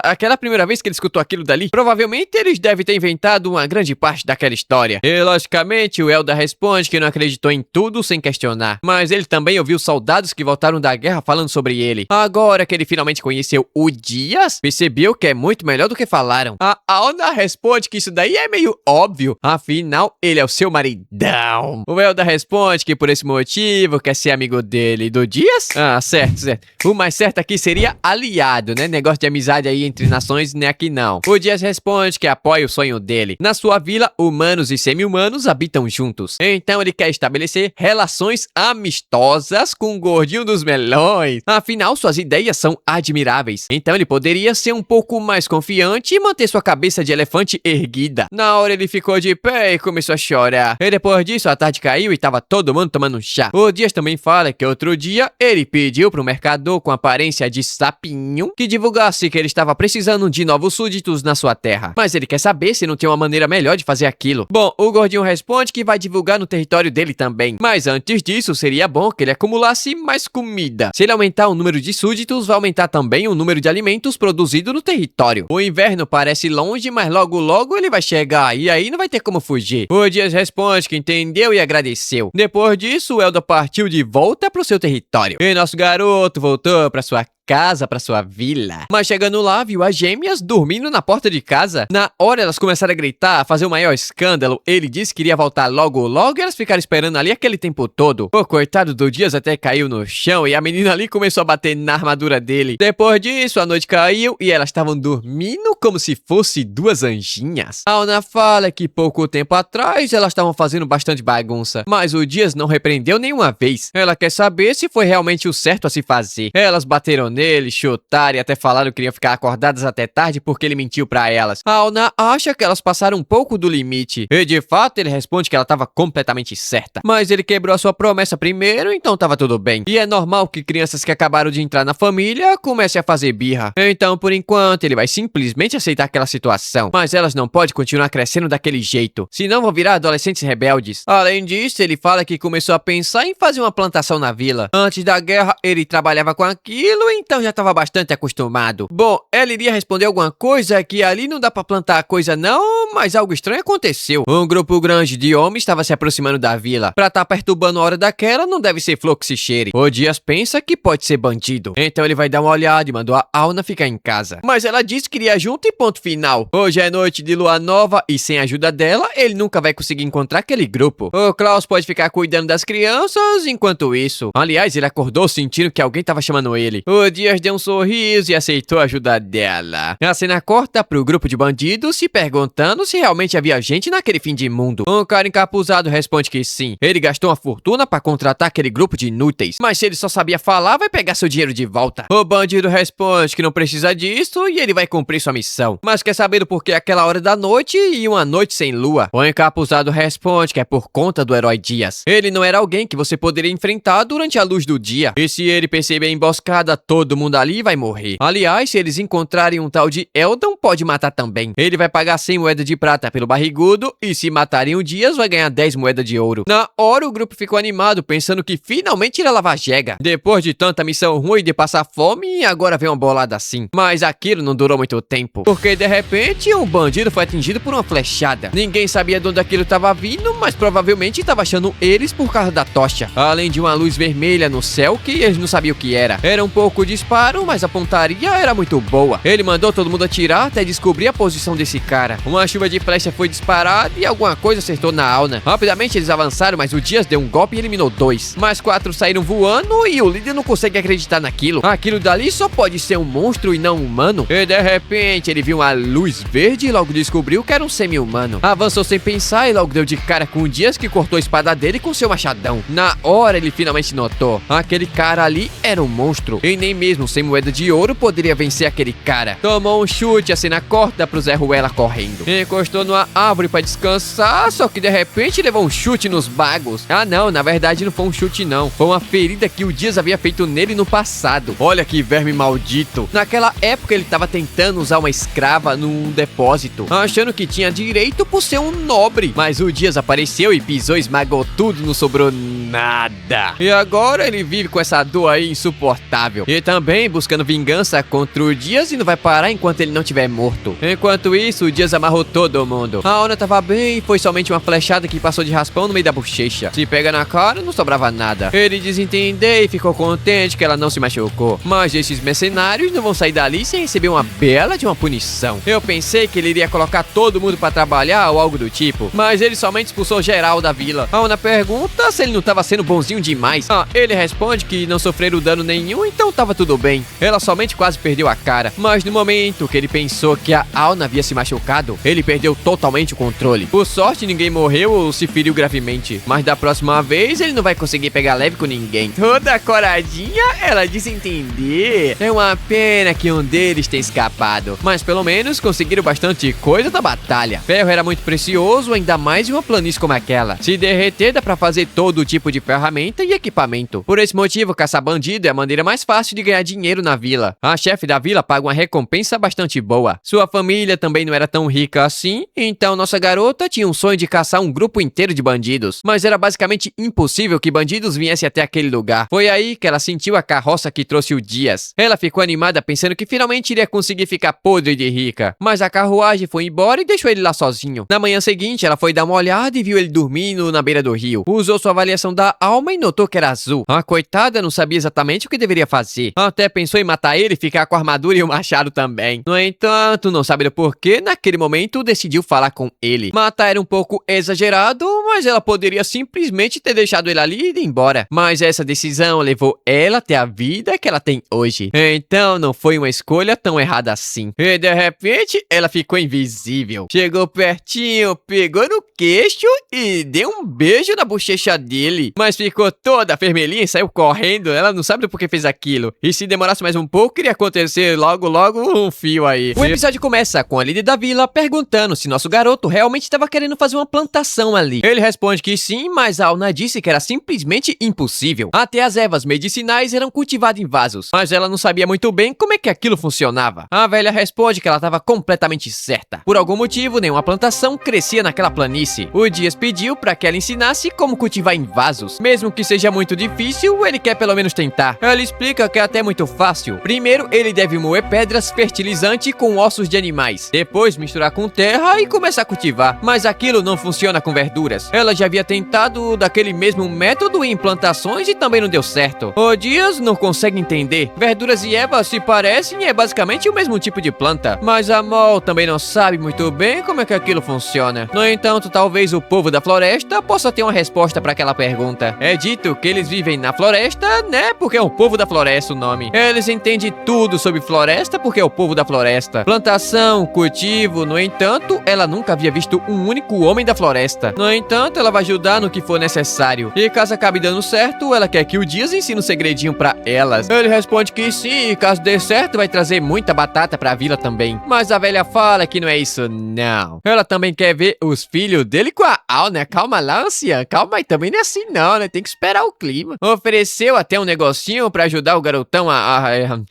Speaker 1: aquela primeira vez que ele escutou aquilo dali, provavelmente eles devem ter inventado uma grande parte daquela história. E logicamente o Elda responde que não acreditou em tudo sem questionar. Mas ele também ouviu soldados que voltaram da guerra falando sobre ele. Agora que ele finalmente conheceu o Dias, percebeu que é muito melhor do que falaram. A Auna responde que isso daí é meio óbvio. Afinal, ele é o seu maridão. O Elda responde que por esse motivo quer ser amigo dele. Do Dias? Ah, certo, certo. O mais certo aqui seria aliado, né? Negócio de amizade aí entre nações, né? Aqui não. O Dias responde que apoia o sonho dele. Na sua vila, humanos e semi-humanos habitam juntos. Então ele quer estabelecer relações amistosas com o gordinho dos melões. Afinal, suas ideias são admiráveis. Então ele poderia ser um pouco mais confiante e manter sua cabeça de elefante erguida. Na hora ele ficou de pé e começou a chorar. E depois disso a tarde caiu e tava todo mundo tomando um chá. O Dias também fala que outro dia ele pediu pro mercador com aparência de sapinho que divulgasse que ele estava precisando de novos súditos na sua terra. Mas ele quer saber se não tem uma maneira melhor de fazer aquilo. Bom, o gordinho responde que vai divulgar no território dele também. Mas antes disso, seria bom que ele acumulasse mais comida. Se ele aumentar o número de súditos, vai aumentar também o número de alimentos produzidos no território. O inverno parece longe, mas logo logo ele vai chegar e aí não vai ter como fugir. O Dias responde que entendeu e agradeceu. Depois disso, o Elda partiu de volta pro seu território. E nosso garoto voltou pra sua casa, pra sua vila. Mas chegando lá, viu as gêmeas dormindo na porta de casa. Na hora elas começaram a gritar, a fazer o maior escândalo. Ele disse que iria voltar logo logo e elas ficaram esperando ali aquele tempo todo. O coitado do Dias até caiu no chão e a menina ali começou a bater na armadura dele. Depois disso, a noite caiu e elas estavam dormindo como se fosse duas anjinhas. A Auna fala que pouco tempo atrás elas estavam fazendo bastante bagunça, mas o Dias não repreendeu nenhuma vez. Ela quer saber se foi realmente o certo a se fazer. Elas bateram nele, chutaram e até falaram que iriam ficar acordadas até tarde porque ele mentiu pra elas. A Auna acha que elas passaram um pouco do limite. E de fato ele responde que ela tava completamente certa. Mas ele quebrou a sua promessa primeiro, então tava tudo bem. E é normal que crianças que acabaram de entrar na família comecem a fazer birra. Então, por enquanto, ele vai simplesmente aceitar aquela situação. Mas elas não podem continuar crescendo daquele jeito, senão vão virar adolescentes rebeldes. Além disso, ele fala que começou a pensar em fazer uma plantação na vila. Antes da guerra, ele trabalhava com aquilo, então já estava bastante acostumado. Bom, ela iria responder alguma coisa que ali não dá pra plantar coisa não, mas algo estranho aconteceu. Um grupo grande de homens estava se aproximando da vila. Pra estar perturbando a hora daquela, não deve ser flor que se cheire. O Dias pensa que pode ser bandido. Então ele vai dar uma olhada e mandou a Auna ficar em casa. Mas ela disse que iria junto e ponto final. Hoje é noite de lua nova e sem a ajuda dela, ele nunca vai conseguir encontrar aquele grupo. O Klaus pode ficar cuidando das crianças enquanto isso. Aliás, ele acordou sentindo que alguém tava chamando ele. O Dias deu um sorriso e aceitou a ajuda dela. A cena corta pro grupo de bandidos se perguntando se realmente havia gente naquele fim de mundo. Um cara encapuzado responde que sim. Ele gastou uma fortuna pra contratar aquele grupo de inúteis. Mas se ele só sabia falar, vai pegar seu dinheiro de volta. O bandido responde que não precisa disso e ele vai cumprir sua missão. Mas quer saber do porquê aquela hora da noite e uma noite sem lua? O encapuzado responde que é por conta do herói Dias. Ele não era alguém que você poderia enfrentar durante a luz do dia. E se ele perceber a emboscada, todo mundo ali vai morrer. Aliás, se eles encontrarem um tal de Eldon, pode matar também. Ele vai pagar 100 moedas de prata pelo barrigudo e se matarem o Dias, vai ganhar 10 moedas de ouro. Na hora, o grupo ficou animado, pensando que finalmente iria lavar jega. Depois de tanta missão ruim de passar fome, agora vem uma bolada assim. Mas aquilo não durou muito tempo, porque de repente um bandido foi atingido por uma flechada. Ninguém sabia de onde aquilo estava vindo, mas provavelmente estava achando eles por causa da tocha. Além de uma luz vermelha no céu que eles não sabiam o que era. Era um pouco disparo, mas a pontaria era muito boa. Ele mandou todo mundo atirar até descobrir a posição desse cara. Uma chuva de flecha foi disparada e alguma coisa acertou na Auna. Rapidamente eles avançaram, mas o Dias deu um golpe e eliminou 2. Mais 4 saíram voando e o líder não consegue acreditar naquilo. Aquilo dali só pode ser um monstro e não humano. E de repente ele viu uma luz verde e logo descobriu que era um semi-humano. Avançou sem pensar e logo deu de cara com o Dias, que cortou a espada dele com seu machadão. Na hora ele finalmente notou. Aquele cara ali era um monstro. E nem mesmo sem moeda de ouro poderia vencer aquele cara. Tomou um chute, a cena corta pro Zé Ruela correndo. Encostou numa árvore pra descansar, só que de repente levou um chute nos bagos. Ah não, na verdade não foi um chute não. Foi uma ferida que o Dias havia feito nele no passado. Olha que verme maldito. Naquela época ele tava tentando usar uma escrava num depósito, achando que tinha direito por ser um nobre. Mas o Dias apareceu e pisou, esmagou tudo, não sobrou nada. E agora ele vive com essa dor aí insuportável. E também buscando vingança contra o Dias e não vai parar enquanto ele não tiver morto. Enquanto isso, o Dias amarrou todo mundo. A Auna tava bem, foi somente uma flechada que passou de raspão no meio da bochecha. Se pega na cara, não sobrava nada. Ele desentendeu e ficou contente que ela não se machucou. Mas esses mercenários não vão sair dali sem receber uma bela de uma punição. Eu pensei que ele iria colocar todo mundo pra trabalhar ou algo do tipo, mas ele somente expulsou geral da vila. A Auna pergunta se ele não tava sendo bonzinho demais. Ele responde que não sofreram dano nenhum, então tava tudo bem. Ela somente quase perdeu a cara. Mas no momento que ele pensou que a Auna havia se machucado, ele perdeu totalmente o controle. Por sorte, ninguém morreu ou se feriu gravemente. Mas da próxima vez, ele não vai conseguir pegar leve com ninguém. Toda coradinha, ela disse entender. É uma pena que um deles tenha escapado. Mas pelo menos conseguiram bastante coisa da batalha. Ferro era muito precioso, ainda mais em uma planície como aquela. Se derreter, dá pra fazer todo tipo de ferramenta e equipamento. Por esse motivo, caçar bandido é a maneira mais fácil de ganhar dinheiro na vila. A chefe da vila paga uma recompensa bastante boa. Sua família também não era tão rica assim, então nossa garota tinha um sonho de caçar um grupo inteiro de bandidos. Mas era basicamente impossível que bandidos viessem até aquele lugar. Foi aí que ela sentiu a carroça que trouxe o Dias. Ela ficou animada pensando que finalmente iria conseguir ficar podre de rica. Mas a carruagem foi embora e deixou ele lá sozinho. Na manhã seguinte, ela foi dar uma olhada e viu ele dormindo na beira do rio. Usou sua avaliação da alma e notou que era azul. A coitada não sabia exatamente o que deveria fazer. Até pensou em matar ele e ficar com a armadura e o machado também. No entanto, não sabe do porquê, naquele momento decidiu falar com ele. Matar era um pouco exagerado, mas mas ela poderia simplesmente ter deixado ele ali e ido embora. Mas essa decisão levou ela até a vida que ela tem hoje. Então não foi uma escolha tão errada assim. E de repente ela ficou invisível. Chegou pertinho, pegou no queixo e deu um beijo na bochecha dele. Mas ficou toda vermelhinha e saiu correndo. Ela não sabe do porquê fez aquilo. E se demorasse mais um pouco, iria acontecer logo um fio aí. O episódio começa com a líder da vila perguntando se nosso garoto realmente estava querendo fazer uma plantação ali. Ele responde que sim, mas a Auna disse que era simplesmente impossível. Até as ervas medicinais eram cultivadas em vasos, mas ela não sabia muito bem como é que aquilo funcionava. A velha responde que ela estava completamente certa. Por algum motivo, nenhuma plantação crescia naquela planície. O Dias pediu para que ela ensinasse como cultivar em vasos. Mesmo que seja muito difícil, ele quer pelo menos tentar. Ela explica que é até muito fácil. Primeiro, ele deve moer pedras fertilizante com ossos de animais. Depois, misturar com terra e começar a cultivar. Mas aquilo não funciona com verduras. Ela já havia tentado daquele mesmo método em plantações e também não deu certo. O Dias não consegue entender. Verduras e ervas se parecem e é basicamente o mesmo tipo de planta. Mas a Mol também não sabe muito bem como é que aquilo funciona. No entanto, talvez o povo da floresta possa ter uma resposta para aquela pergunta. É dito que eles vivem na floresta, né? Porque é o povo da floresta o nome. Eles entendem tudo sobre floresta porque é o povo da floresta. Plantação, cultivo, no entanto, ela nunca havia visto um único homem da floresta. No entanto, ela vai ajudar no que for necessário. E caso acabe dando certo, ela quer que o Dias ensine um segredinho pra elas. Ele responde que sim, e caso dê certo, vai trazer muita batata pra vila também. Mas a velha fala que não é isso, não. Ela também quer ver os filhos dele com a Auna. Calma lá, anciã. Calma aí, também não é assim não, né? Tem que esperar o clima. Ofereceu até um negocinho pra ajudar o garotão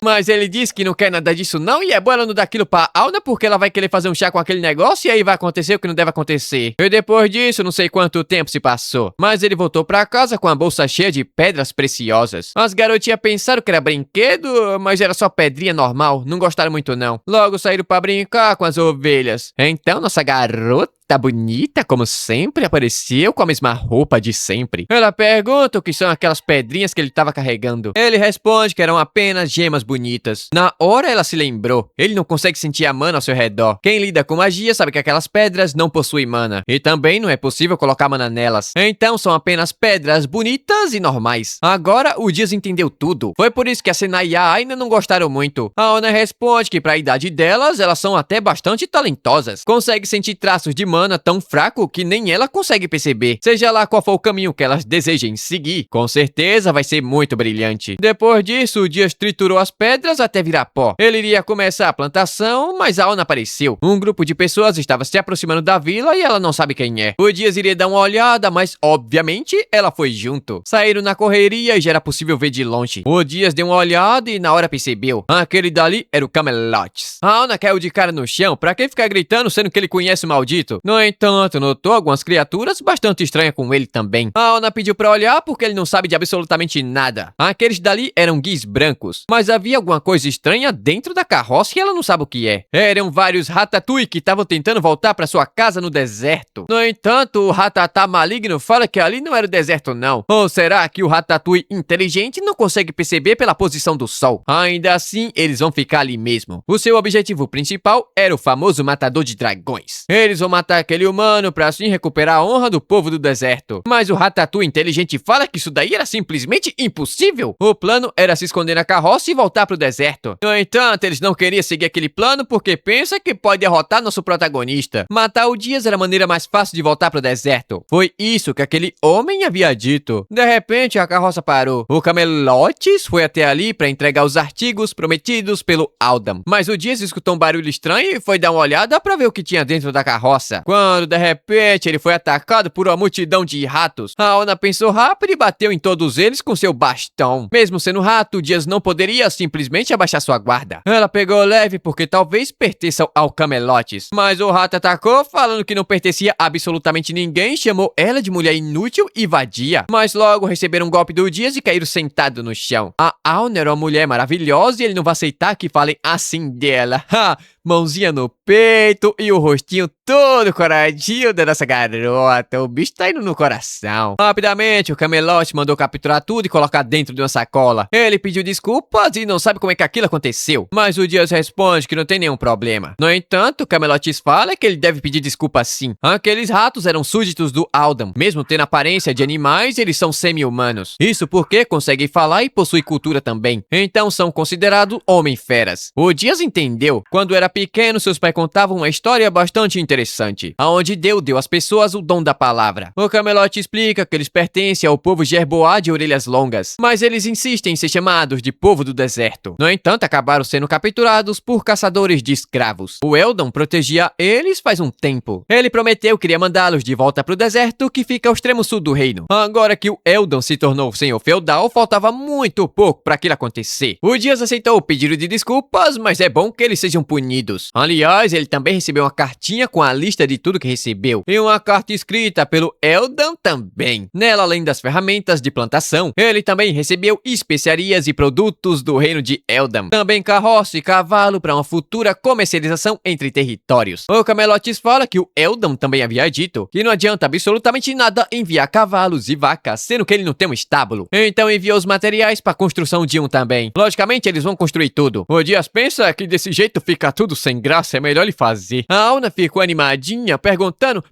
Speaker 1: Mas ele disse que não quer nada disso não, e é bom ela não dar aquilo pra Auna, porque ela vai querer fazer um chá com aquele negócio e aí vai acontecer o que não deve acontecer. E depois disso, não sei quanto tempo se passou. Mas ele voltou pra casa com a bolsa cheia de pedras preciosas. As garotinhas pensaram que era brinquedo, mas era só pedrinha normal. Não gostaram muito não. Logo saíram pra brincar com as ovelhas. Então nossa garota bonita, como sempre, apareceu com a mesma roupa de sempre. Ela pergunta o que são aquelas pedrinhas que ele estava carregando. Ele responde que eram apenas gemas bonitas. Na hora ela se lembrou. Ele não consegue sentir a mana ao seu redor. Quem lida com magia sabe que aquelas pedras não possuem mana. E também não é possível colocar mana nelas. Então são apenas pedras bonitas e normais. Agora o Dias entendeu tudo. Foi por isso que a Senna e a Aina não gostaram muito. A Auna responde que para a idade delas, elas são até bastante talentosas. Consegue sentir traços de mana tão fraco que nem ela consegue perceber. Seja lá qual for o caminho que elas desejem seguir, com certeza vai ser muito brilhante. Depois disso, o Dias triturou as pedras até virar pó. Ele iria começar a plantação, mas a Auna apareceu. Um grupo de pessoas estava se aproximando da vila e ela não sabe quem é. O Dias iria dar uma olhada, mas obviamente ela foi junto. Saíram na correria e já era possível ver de longe. O Dias deu uma olhada e na hora percebeu. Aquele dali era o Camelotes. A Auna caiu de cara no chão. Pra que ficar gritando sendo que ele conhece o maldito? No entanto, notou algumas criaturas bastante estranhas com ele também. A Auna pediu pra olhar porque ele não sabe de absolutamente nada. Aqueles dali eram guis brancos, mas havia alguma coisa estranha dentro da carroça e ela não sabe o que é. Eram vários ratatouille que estavam tentando voltar pra sua casa no deserto. No entanto, o ratatá maligno fala que ali não era o deserto não. Ou será que o ratatouille inteligente não consegue perceber pela posição do sol? Ainda assim, eles vão ficar ali mesmo. O seu objetivo principal era o famoso matador de dragões. Eles vão matar aquele humano pra assim recuperar a honra do povo do deserto. Mas o Ratatouille inteligente fala que isso daí era simplesmente impossível. O plano era se esconder na carroça e voltar pro deserto. No entanto, eles não queriam seguir aquele plano porque pensa que pode derrotar nosso protagonista. Matar o Dias era a maneira mais fácil de voltar pro deserto. Foi isso que aquele homem havia dito. De repente, a carroça parou. O Camelotes foi até ali pra entregar os artigos prometidos pelo Aldam. Mas o Dias escutou um barulho estranho e foi dar uma olhada pra ver o que tinha dentro da carroça. Quando, de repente, ele foi atacado por uma multidão de ratos. A Auna pensou rápido e bateu em todos eles com seu bastão. Mesmo sendo rato, o Dias não poderia simplesmente abaixar sua guarda. Ela pegou leve porque talvez pertençam ao Camelotes. Mas o rato atacou, falando que não pertencia a absolutamente ninguém, chamou ela de mulher inútil e vadia. Mas logo receberam um golpe do Dias e caíram sentados no chão. A Auna era uma mulher maravilhosa e ele não vai aceitar que falem assim dela. Ha! mãozinha no peito e o rostinho todo coradinho da nossa garota. O bicho tá indo no coração. Rapidamente, o Camelote mandou capturar tudo e colocar dentro de uma sacola. Ele pediu desculpas e não sabe como é que aquilo aconteceu. Mas o Dias responde que não tem nenhum problema. No entanto, o Camelotes fala que ele deve pedir desculpas sim. Aqueles ratos eram súditos do Aldam. Mesmo tendo aparência de animais, eles são semi-humanos. Isso porque conseguem falar e possuem cultura também. Então são considerados homem-feras. O Dias entendeu. Quando era pequeno, seus pais contavam uma história bastante interessante, aonde Deus deu às pessoas o dom da palavra. O Camelote explica que eles pertencem ao povo Jerboá de orelhas longas, mas eles insistem em ser chamados de povo do deserto. No entanto, acabaram sendo capturados por caçadores de escravos. O Eldon protegia eles faz um tempo. Ele prometeu que iria mandá-los de volta para o deserto que fica ao extremo sul do reino. Agora que o Eldon se tornou senhor feudal, faltava muito pouco para aquilo acontecer. O Dias aceitou o pedido de desculpas, mas é bom que eles sejam punidos. Aliás, ele também recebeu uma cartinha com a lista de tudo que recebeu, e uma carta escrita pelo Eldon também. Nela, além das ferramentas de plantação, ele também recebeu especiarias e produtos do reino de Eldam. Também carroça e cavalo para uma futura comercialização entre territórios. O Camelotes fala que o Eldam também havia dito que não adianta absolutamente nada enviar cavalos e vacas, sendo que ele não tem um estábulo. Então enviou os materiais para a construção de um também. Logicamente, eles vão construir tudo. O Dias pensa que desse jeito fica tudo sem graça, é melhor ele fazer. A Auna ficou animadinha, perguntando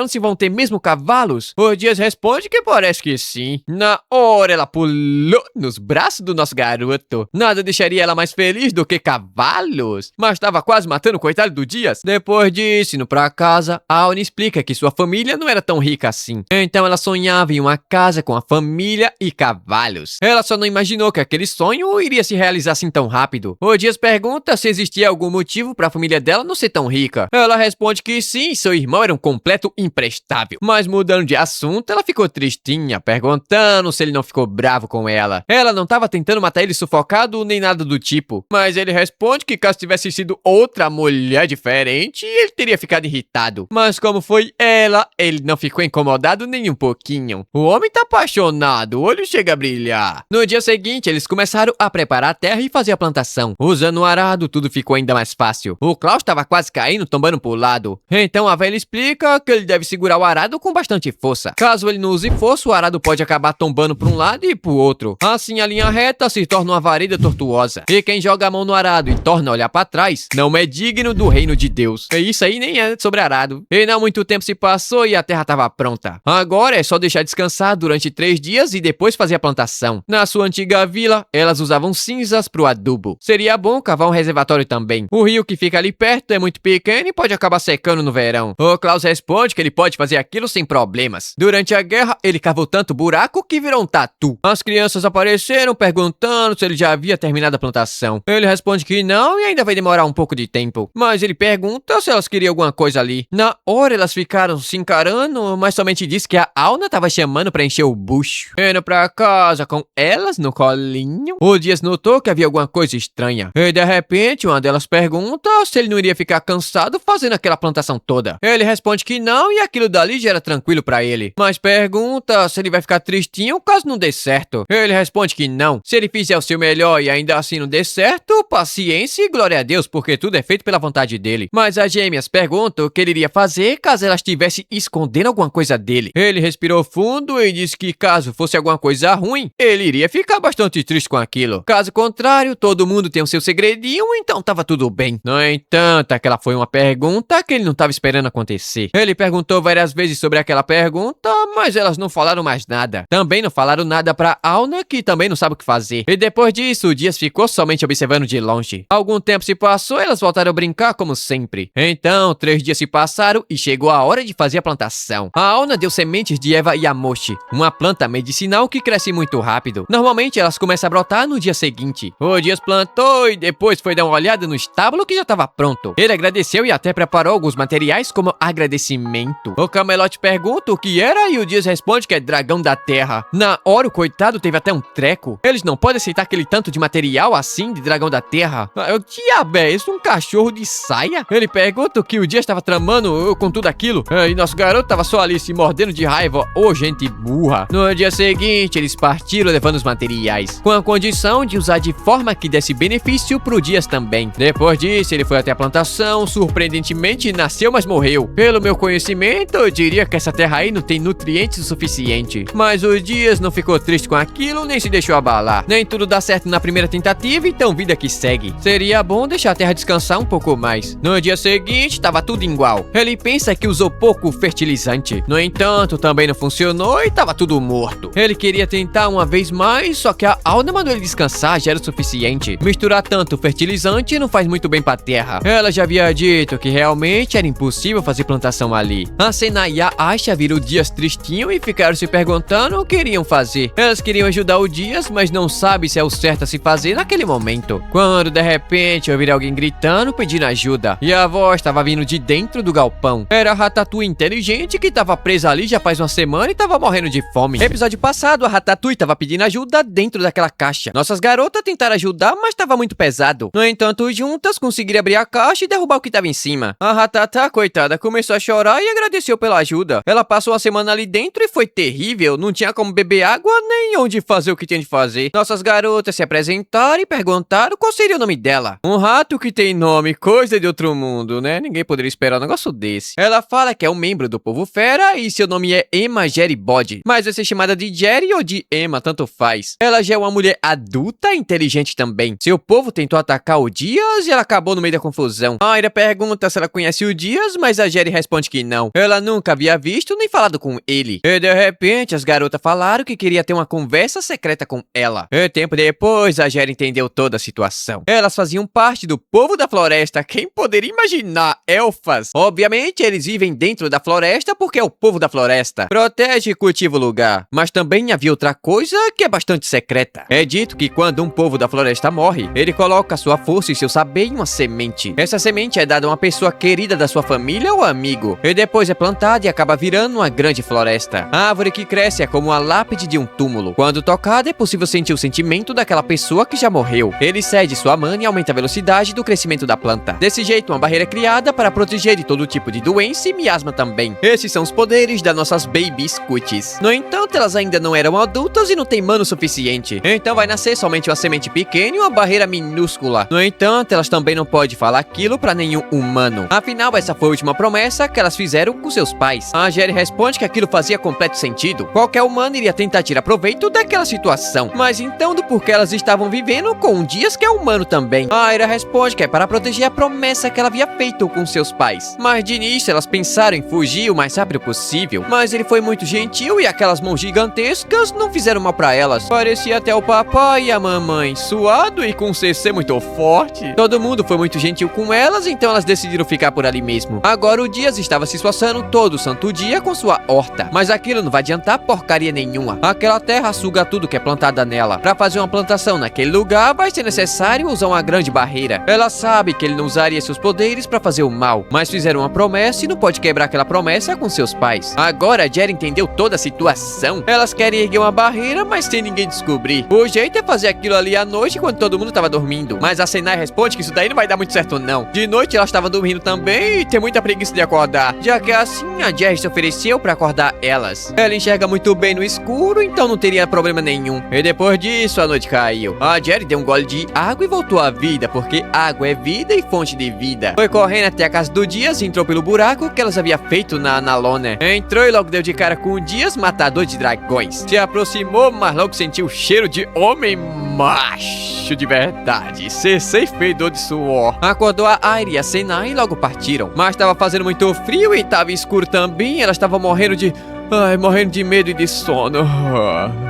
Speaker 1: se vão ter mesmo cavalos. O Dias responde que parece que sim. Na hora ela pulou nos braços do nosso garoto. Nada deixaria ela mais feliz do que cavalos. Mas estava quase matando o coitado do Dias. Depois disso, indo pra casa, a Auna explica que sua família não era tão rica assim. Então ela sonhava em uma casa com a família e cavalos. Ela só não imaginou que aquele sonho iria se realizar assim tão rápido. O Dias pergunta se existia algum motivo para a família dela não ser tão rica. Ela responde que sim, seu irmão era um completo imprestável. Mas mudando de assunto, ela ficou tristinha, perguntando se ele não ficou bravo com ela. Ela não estava tentando matar ele sufocado nem nada do tipo. Mas ele responde que caso tivesse sido outra mulher diferente, ele teria ficado irritado. Mas como foi ela, ele não ficou incomodado nem um pouquinho. O homem tá apaixonado, o olho chega a brilhar. No dia seguinte, eles começaram a preparar a terra e fazer a plantação. Usando o arado, tudo ficou ainda mais fácil. O Klaus estava quase caindo, tombando pro lado. Então a velha explica que ele deve segurar o arado com bastante força. Caso ele não use força, o arado pode acabar tombando para um lado e pro outro. Assim a linha reta se torna uma vareda tortuosa. E quem joga a mão no arado e torna a olhar para trás, não é digno do reino de Deus. E isso aí nem é sobre arado. E não muito tempo se passou e a terra estava pronta. Agora é só deixar descansar durante 3 dias e depois fazer a plantação. Na sua antiga vila, elas usavam cinzas pro adubo. Seria bom cavar um reservatório também. O rio que fica ali perto é muito pequeno e pode acabar secando no verão. O Klaus responde que ele pode fazer aquilo sem problemas. Durante a guerra, ele cavou tanto buraco que virou um tatu. As crianças apareceram perguntando se ele já havia terminado a plantação. Ele responde que não e ainda vai demorar um pouco de tempo. Mas ele pergunta se elas queriam alguma coisa ali. Na hora elas ficaram se encarando, mas somente disse que a Auna tava chamando pra encher o bucho. Indo pra casa com elas no colinho, o Dias notou que havia alguma coisa estranha. E de repente uma delas pergunta se ele não iria ficar cansado fazendo aquela plantação toda. Ele responde que não e aquilo dali já era tranquilo pra ele. Mas pergunta se ele vai ficar tristinho caso não dê certo. Ele responde que não. Se ele fizer o seu melhor e ainda assim não der certo, paciência e glória a Deus, porque tudo é feito pela vontade dele. Mas as gêmeas perguntam o que ele iria fazer caso elas estivessem escondendo alguma coisa dele. Ele respirou fundo e disse que caso fosse alguma coisa ruim, ele iria ficar bastante triste com aquilo. Caso contrário, todo mundo tem o seu segredinho, então tava tudo bem. No entanto, aquela foi uma pergunta que ele não estava esperando acontecer. Ele perguntou várias vezes sobre aquela pergunta, mas elas não falaram mais nada. Também não falaram nada pra Auna, que também não sabe o que fazer. E depois disso, o Dias ficou somente observando de longe. Algum tempo se passou e elas voltaram a brincar como sempre. Então, 3 dias se passaram e chegou a hora de fazer a plantação. A Auna deu sementes de Eva Yamoshi, uma planta medicinal que cresce muito rápido. Normalmente elas começam a brotar no dia seguinte. O Dias plantou e depois foi dar uma olhada no estábulo que já estava pronto. Ele agradeceu e até preparou alguns materiais como agradecimento. O Camelote pergunta o que era e o Dias responde que é dragão da terra. Na hora o coitado teve até um treco. Eles não podem aceitar aquele tanto de material assim de dragão da terra. O diabo é isso? Um cachorro de saia? Ele pergunta o que o Dias estava tramando com tudo aquilo. E nosso garoto tava só ali se mordendo de raiva. Ô, gente burra. No dia seguinte, eles partiram levando os materiais, com a condição de usar de forma que desse benefício pro Dias também. Depois disso, nisso, ele foi até a plantação, surpreendentemente nasceu, mas morreu. Pelo meu conhecimento, eu diria que essa terra aí não tem nutrientes o suficiente. Mas o Dias não ficou triste com aquilo, nem se deixou abalar. Nem tudo dá certo na primeira tentativa, então vida que segue. Seria bom deixar a terra descansar um pouco mais. No dia seguinte, tava tudo igual. Ele pensa que usou pouco fertilizante. No entanto, também não funcionou e tava tudo morto. Ele queria tentar uma vez mais, só que a Alna mandou ele descansar já era o suficiente. Misturar tanto fertilizante não faz muito bem pra terra. Ela já havia dito que realmente era impossível fazer plantação ali. A Senna e a Aisha viram o Dias tristinho e ficaram se perguntando o que iriam fazer. Elas queriam ajudar o Dias, mas não sabem se é o certo a se fazer naquele momento. Quando de repente ouviram alguém gritando pedindo ajuda. E a voz estava vindo de dentro do galpão. Era a Ratatouille inteligente que estava presa ali já faz uma semana e estava morrendo de fome. Episódio passado, a Ratatouille estava pedindo ajuda dentro daquela caixa. Nossas garotas tentaram ajudar, mas estava muito pesado. No entanto, juntas conseguiram abrir a caixa e derrubar o que estava em cima. A Ratatá, coitada, começou a chorar e agradeceu pela ajuda. Ela passou uma semana ali dentro e foi terrível. Não tinha como beber água nem onde fazer o que tinha de fazer. Nossas garotas se apresentaram e perguntaram qual seria o nome dela. Um rato que tem nome, coisa de outro mundo, né? Ninguém poderia esperar um negócio desse. Ela fala que é um membro do povo fera e seu nome é Emma Jerry Bode. Mas vai ser chamada de Jerry ou de Emma, tanto faz. Ela já é uma mulher adulta e inteligente também. Seu povo tentou atacar o Dias e ela acabou no meio da confusão. A Aira pergunta se ela conhece o Dias, mas a Jerry responde que não. Ela nunca havia visto nem falado com ele. E de repente as garotas falaram que queria ter uma conversa secreta com ela. E tempo depois a Jerry entendeu toda a situação. Elas faziam parte do povo da floresta. Quem poderia imaginar? Elfas. Obviamente eles vivem dentro da floresta porque é o povo da floresta. Protege e cultiva o lugar. Mas também havia outra coisa que é bastante secreta. É dito que quando um povo da floresta morre, ele coloca sua força e seu saber em uma semente. Essa semente é dada a uma pessoa querida da sua família ou amigo. E depois é plantada e acaba virando uma grande floresta. A árvore que cresce é como a lápide de um túmulo. Quando tocada, é possível sentir o sentimento daquela pessoa que já morreu. Ele cede sua mana e aumenta a velocidade do crescimento da planta. Desse jeito, uma barreira é criada para proteger de todo tipo de doença e miasma também. Esses são os poderes das nossas Baby Scooties. No entanto, elas ainda não eram adultas e não têm mana o suficiente. Então vai nascer somente uma semente pequena e uma barreira minúscula. No entanto, elas também não podem falar aquilo para nenhum humano. Afinal, essa foi a última promessa que elas fizeram com seus pais. A Jerry responde que aquilo fazia completo sentido. Qualquer humano iria tentar tirar proveito daquela situação. Mas então do porquê elas estavam vivendo com um Dias que é humano também. A Aira responde que é para proteger a promessa que ela havia feito com seus pais. Mas de início elas pensaram em fugir o mais rápido possível. Mas ele foi muito gentil e aquelas mãos gigantescas não fizeram mal para elas. Parecia até o papai e a mamãe, suado e com um CC muito forte. Todo mundo foi muito gentil com elas, então elas decidiram ficar por ali mesmo. Agora o Dias estava se esforçando todo santo dia com sua horta. Mas aquilo não vai adiantar porcaria nenhuma. Aquela terra suga tudo que é plantada nela. Para fazer uma plantação naquele lugar, vai ser necessário usar uma grande barreira. Ela sabe que ele não usaria seus poderes para fazer o mal, mas fizeram uma promessa e não pode quebrar aquela promessa com seus pais. Agora a Jerry entendeu toda a situação. Elas querem erguer uma barreira, mas sem ninguém descobrir. O jeito é fazer aquilo ali à noite quando todo mundo estava dormindo. Mas a Senai responde que isso daí não vai dar muito certo não. De noite ela estava dormindo também e tem muita preguiça de acordar. Já que assim, a Jerry se ofereceu para acordar elas. Ela enxerga muito bem no escuro, então não teria problema nenhum. E depois disso, a noite caiu. A Jerry deu um gole de água e voltou à vida, porque água é vida e fonte de vida. Foi correndo até a casa do Dias e entrou pelo buraco que elas haviam feito na lona. Entrou e logo deu de cara com o Dias, matador de dragões. Se aproximou, mas logo sentiu o cheiro de homem macho de verdade. CC fedor de suor. Acordou a Aira e a Senna e logo partiram. Mas estava fazendo muito frio e estava escuro também. Elas estavam morrendo de medo e de sono.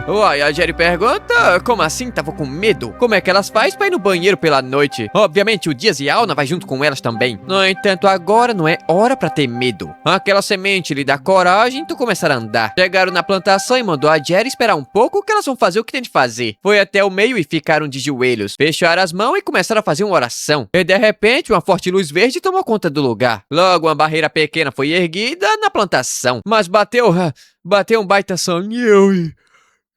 Speaker 1: Uai, a Jerry pergunta, como assim tava com medo? Como é que elas fazem pra ir no banheiro pela noite? Obviamente o Dias e a Alna vai junto com elas também. No entanto, agora não é hora pra ter medo. Aquela semente lhe dá coragem, então começaram a andar. Chegaram na plantação e mandou a Jerry esperar um pouco que elas vão fazer o que tem de fazer. Foi até o meio e ficaram de joelhos. Fecharam as mãos e começaram a fazer uma oração. E de repente, uma forte luz verde tomou conta do lugar. Logo, uma barreira pequena foi erguida na plantação. Mas bateu um baita sonho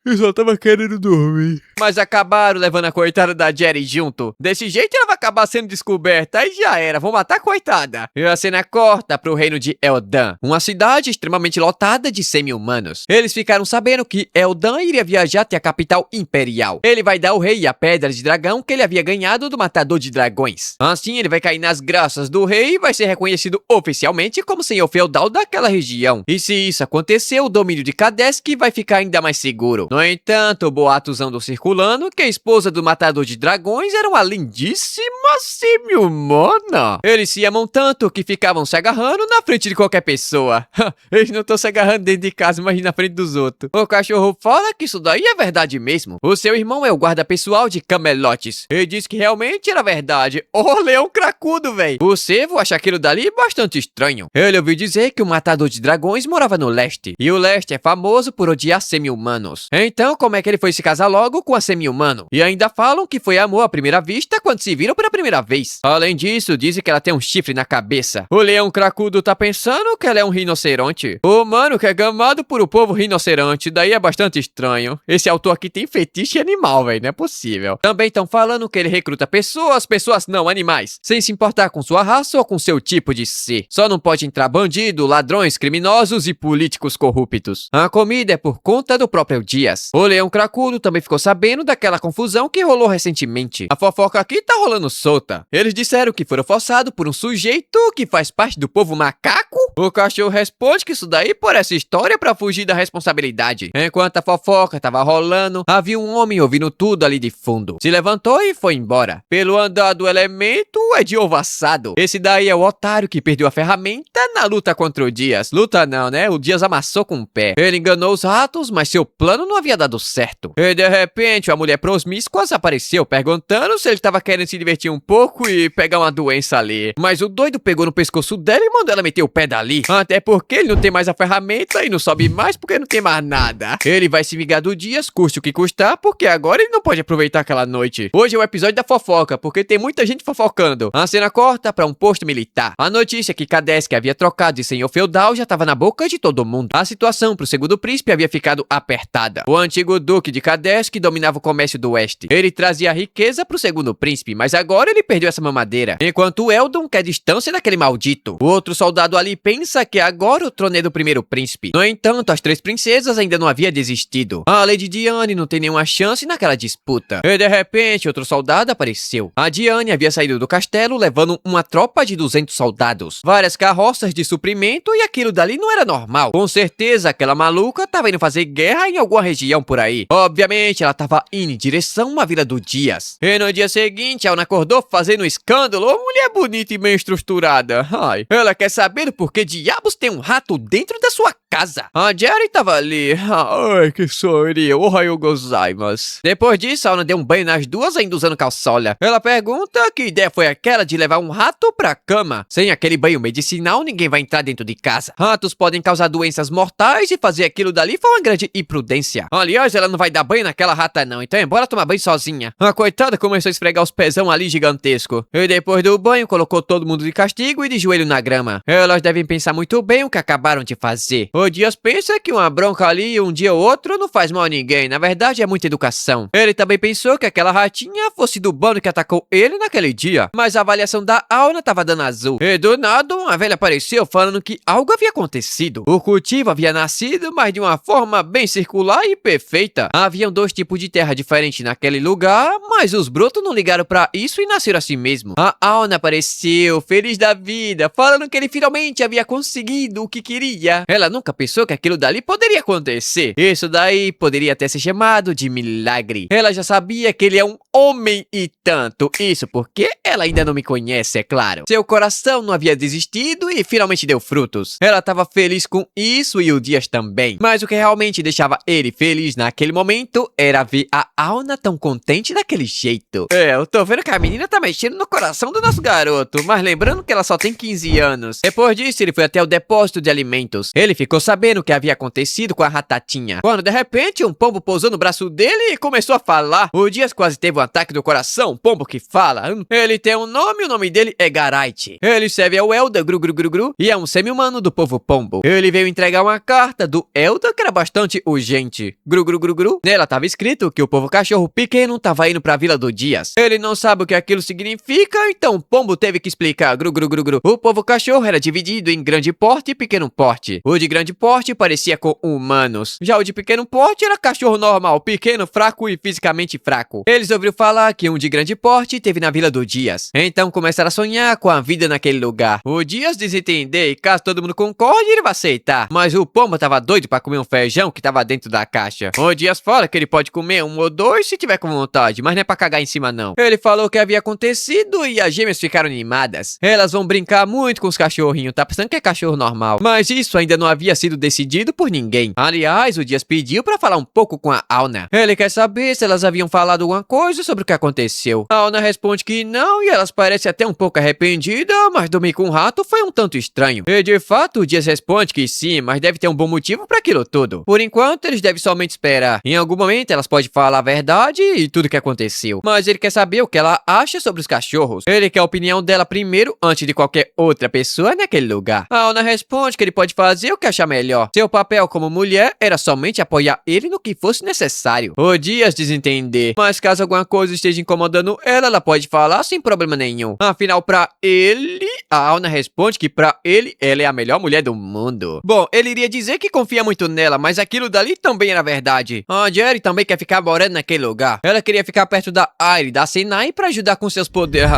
Speaker 2: Eu só tava querendo dormir.
Speaker 1: Mas acabaram levando a coitada da Jerry junto. Desse jeito ela vai acabar sendo descoberta. Aí já era, vão matar a coitada. E a cena corta pro reino de Eldan, uma cidade extremamente lotada de semi-humanos. Eles ficaram sabendo que Eldan iria viajar até a capital imperial. Ele vai dar ao rei a pedra de dragão que ele havia ganhado do matador de dragões. Assim ele vai cair nas graças do rei e vai ser reconhecido oficialmente como senhor feudal daquela região. E se isso acontecer, o domínio de Kadesk vai ficar ainda mais seguro. No entanto, boatos andam circulando que a esposa do matador de dragões era uma lindíssima semi-humana. Eles se amam tanto que ficavam se agarrando na frente de qualquer pessoa. Eles não estão se agarrando dentro de casa, mas na frente dos outros. O cachorro fala que isso daí é verdade mesmo. O seu irmão é o guarda pessoal de Camelotes. Ele disse que realmente era verdade. Ô, leão cracudo, véi. O Sevo acha aquilo dali bastante estranho. Ele ouviu dizer que o matador de dragões morava no leste. E o leste é famoso por odiar semi-humanos. Então, como é que ele foi se casar logo com a semi-humano? E ainda falam que foi amor à primeira vista quando se viram pela primeira vez. Além disso, dizem que ela tem um chifre na cabeça. O leão cracudo tá pensando que ela é um rinoceronte. O humano que é gamado por o povo rinoceronte, daí é bastante estranho. Esse autor aqui tem fetiche animal, velho, não é possível. Também estão falando que ele recruta pessoas não, animais, sem se importar com sua raça ou com seu tipo de ser. Só não pode entrar bandido, ladrões, criminosos e políticos corruptos. A comida é por conta do próprio Dias. O leão cracudo também ficou sabendo daquela confusão que rolou recentemente. A fofoca aqui tá rolando solta. Eles disseram que foram forçados por um sujeito que faz parte do povo macaco. O cachorro responde que isso daí por essa história pra fugir da responsabilidade. Enquanto a fofoca tava rolando, havia um homem ouvindo tudo ali de fundo. Se levantou e foi embora. Pelo andar do elemento é de ovo assado. Esse daí é o otário que perdeu a ferramenta na luta contra o Dias. Luta não, né? O Dias amassou com o pé. Ele enganou os ratos, mas seu plano não havia dado certo. E de repente, a mulher promíscua apareceu perguntando se ele tava querendo se divertir um pouco e pegar uma doença ali. Mas o doido pegou no pescoço dela e mandou ela meter o pé dali. Até porque ele não tem mais a ferramenta e não sobe mais porque não tem mais nada. Ele vai se vingar do Dias, custe o que custar, porque agora ele não pode aproveitar aquela noite. Hoje é o episódio da fofoca, porque tem muita gente fofocando. A cena corta pra um posto militar. A notícia que Kadesk havia trocado de senhor feudal já tava na boca de todo mundo. A situação pro segundo príncipe havia ficado apertada. O antigo duque de Kadesk dominava o comércio do oeste. Ele trazia riqueza pro segundo príncipe, mas agora ele perdeu essa mamadeira. Enquanto Eldon quer distância daquele maldito. O outro soldado ali pensa que agora o trono é do primeiro príncipe. No entanto, as três princesas ainda não haviam desistido. A Lady Diane não tem nenhuma chance naquela disputa. E de repente, outro soldado apareceu. A Diane havia saído do castelo levando uma tropa de 200 soldados. Várias carroças de suprimento e aquilo dali não era normal. Com certeza, aquela maluca tava indo fazer guerra em alguma região por aí. Obviamente, ela tava indo em direção à Vila do Dias. E no dia seguinte, ela acordou fazendo um escândalo. Uma mulher bonita e bem estruturada. Ai, ela quer saber por que diabos tem um rato dentro da sua casa. A Jerry tava ali. Ai, que sorria. Ohayou gozaimasu. Depois disso, a Ana deu um banho nas duas, ainda usando calçola. Ela pergunta que ideia foi aquela de levar um rato pra cama. Sem aquele banho medicinal, ninguém vai entrar dentro de casa. Ratos podem causar doenças mortais e fazer aquilo dali foi uma grande imprudência. Aliás, ela não vai dar banho naquela rata não, então bora tomar banho sozinha. A coitada começou a esfregar os pezão ali gigantesco. E depois do banho, colocou todo mundo de castigo e de joelho na grama. Elas devem pensar muito bem o que acabaram de fazer. O Dias pensa que uma bronca ali um dia ou outro não faz mal a ninguém. Na verdade, é muita educação. Ele também pensou que aquela ratinha fosse do bando que atacou ele naquele dia. Mas a avaliação da Auna tava dando azul. E do nada, uma velha apareceu falando que algo havia acontecido. O cultivo havia nascido, mas de uma forma bem circular e perfeita. Haviam dois tipos de terra diferentes naquele lugar, mas os brotos não ligaram pra isso e nasceram assim mesmo. A Auna apareceu, feliz da vida, falando que ele finalmente havia conseguido o que queria. Ela nunca pensou que aquilo dali poderia acontecer. Isso daí poderia até ser chamado de milagre. Ela já sabia que ele é um homem e tanto. Isso porque ela ainda não me conhece, é claro. Seu coração não havia desistido e finalmente deu frutos. Ela estava feliz com isso e o Dias também. Mas o que realmente deixava ele feliz naquele momento era ver a Auna tão contente daquele jeito. Eu tô vendo que a menina tá mexendo no coração do nosso garoto, mas lembrando que ela só tem 15 anos. Depois disso, ele ele foi até o depósito de alimentos. Ele ficou sabendo o que havia acontecido com a ratatinha, quando de repente um pombo pousou no braço dele e começou a falar. O Dias quase teve um ataque do coração. Pombo que fala. Ele tem um nome, o nome dele é Garite. Ele serve ao Elda Gru Gru Gru Gru e é um semi-humano do povo pombo. Ele veio entregar uma carta do Elda que era bastante urgente. Gru Gru Gru Gru. Nela tava escrito que o povo cachorro pequeno tava indo pra vila do Dias. Ele não sabe o que aquilo significa, então o pombo teve que explicar. Gru Gru Gru Gru. O povo cachorro era dividido em grande porte e pequeno porte. O de grande porte parecia com humanos. Já o de pequeno porte era cachorro normal, pequeno, fraco e fisicamente fraco. Eles ouviram falar que um de grande porte teve na vila do Dias. Então começaram a sonhar com a vida naquele lugar. O Dias desentender e caso todo mundo concorde, ele vai aceitar. Mas o pombo tava doido pra comer um feijão que tava dentro da caixa. O Dias fala que ele pode comer um ou dois se tiver com vontade, mas não é pra cagar em cima não. Ele falou que havia acontecido e as gêmeas ficaram animadas. Elas vão brincar muito com os cachorrinhos, tá pensando que é cachorro normal. Mas isso ainda não havia sido decidido por ninguém. Aliás, o Dias pediu pra falar um pouco com a Auna. Ele quer saber se elas haviam falado alguma coisa sobre o que aconteceu. A Auna responde que não e elas parecem até um pouco arrependidas, mas dormir com um rato foi um tanto estranho. E de fato, o Dias responde que sim, mas deve ter um bom motivo pra aquilo tudo. Por enquanto, eles devem somente esperar. Em algum momento, elas podem falar a verdade e tudo que aconteceu. Mas ele quer saber o que ela acha sobre os cachorros. Ele quer a opinião dela primeiro, antes de qualquer outra pessoa naquele lugar. A Auna responde que ele pode fazer o que achar melhor. Seu papel como mulher era somente apoiar ele no que fosse necessário. O Dias desentender. Mas caso alguma coisa esteja incomodando ela, ela pode falar sem problema nenhum. Afinal, pra ele, a Auna responde que pra ele, ela é a melhor mulher do mundo. Bom, ele iria dizer que confia muito nela, mas aquilo dali também era verdade. A Jerry também quer ficar morando naquele lugar. Ela queria ficar perto da Airi, da Senai, pra ajudar com seus poderes,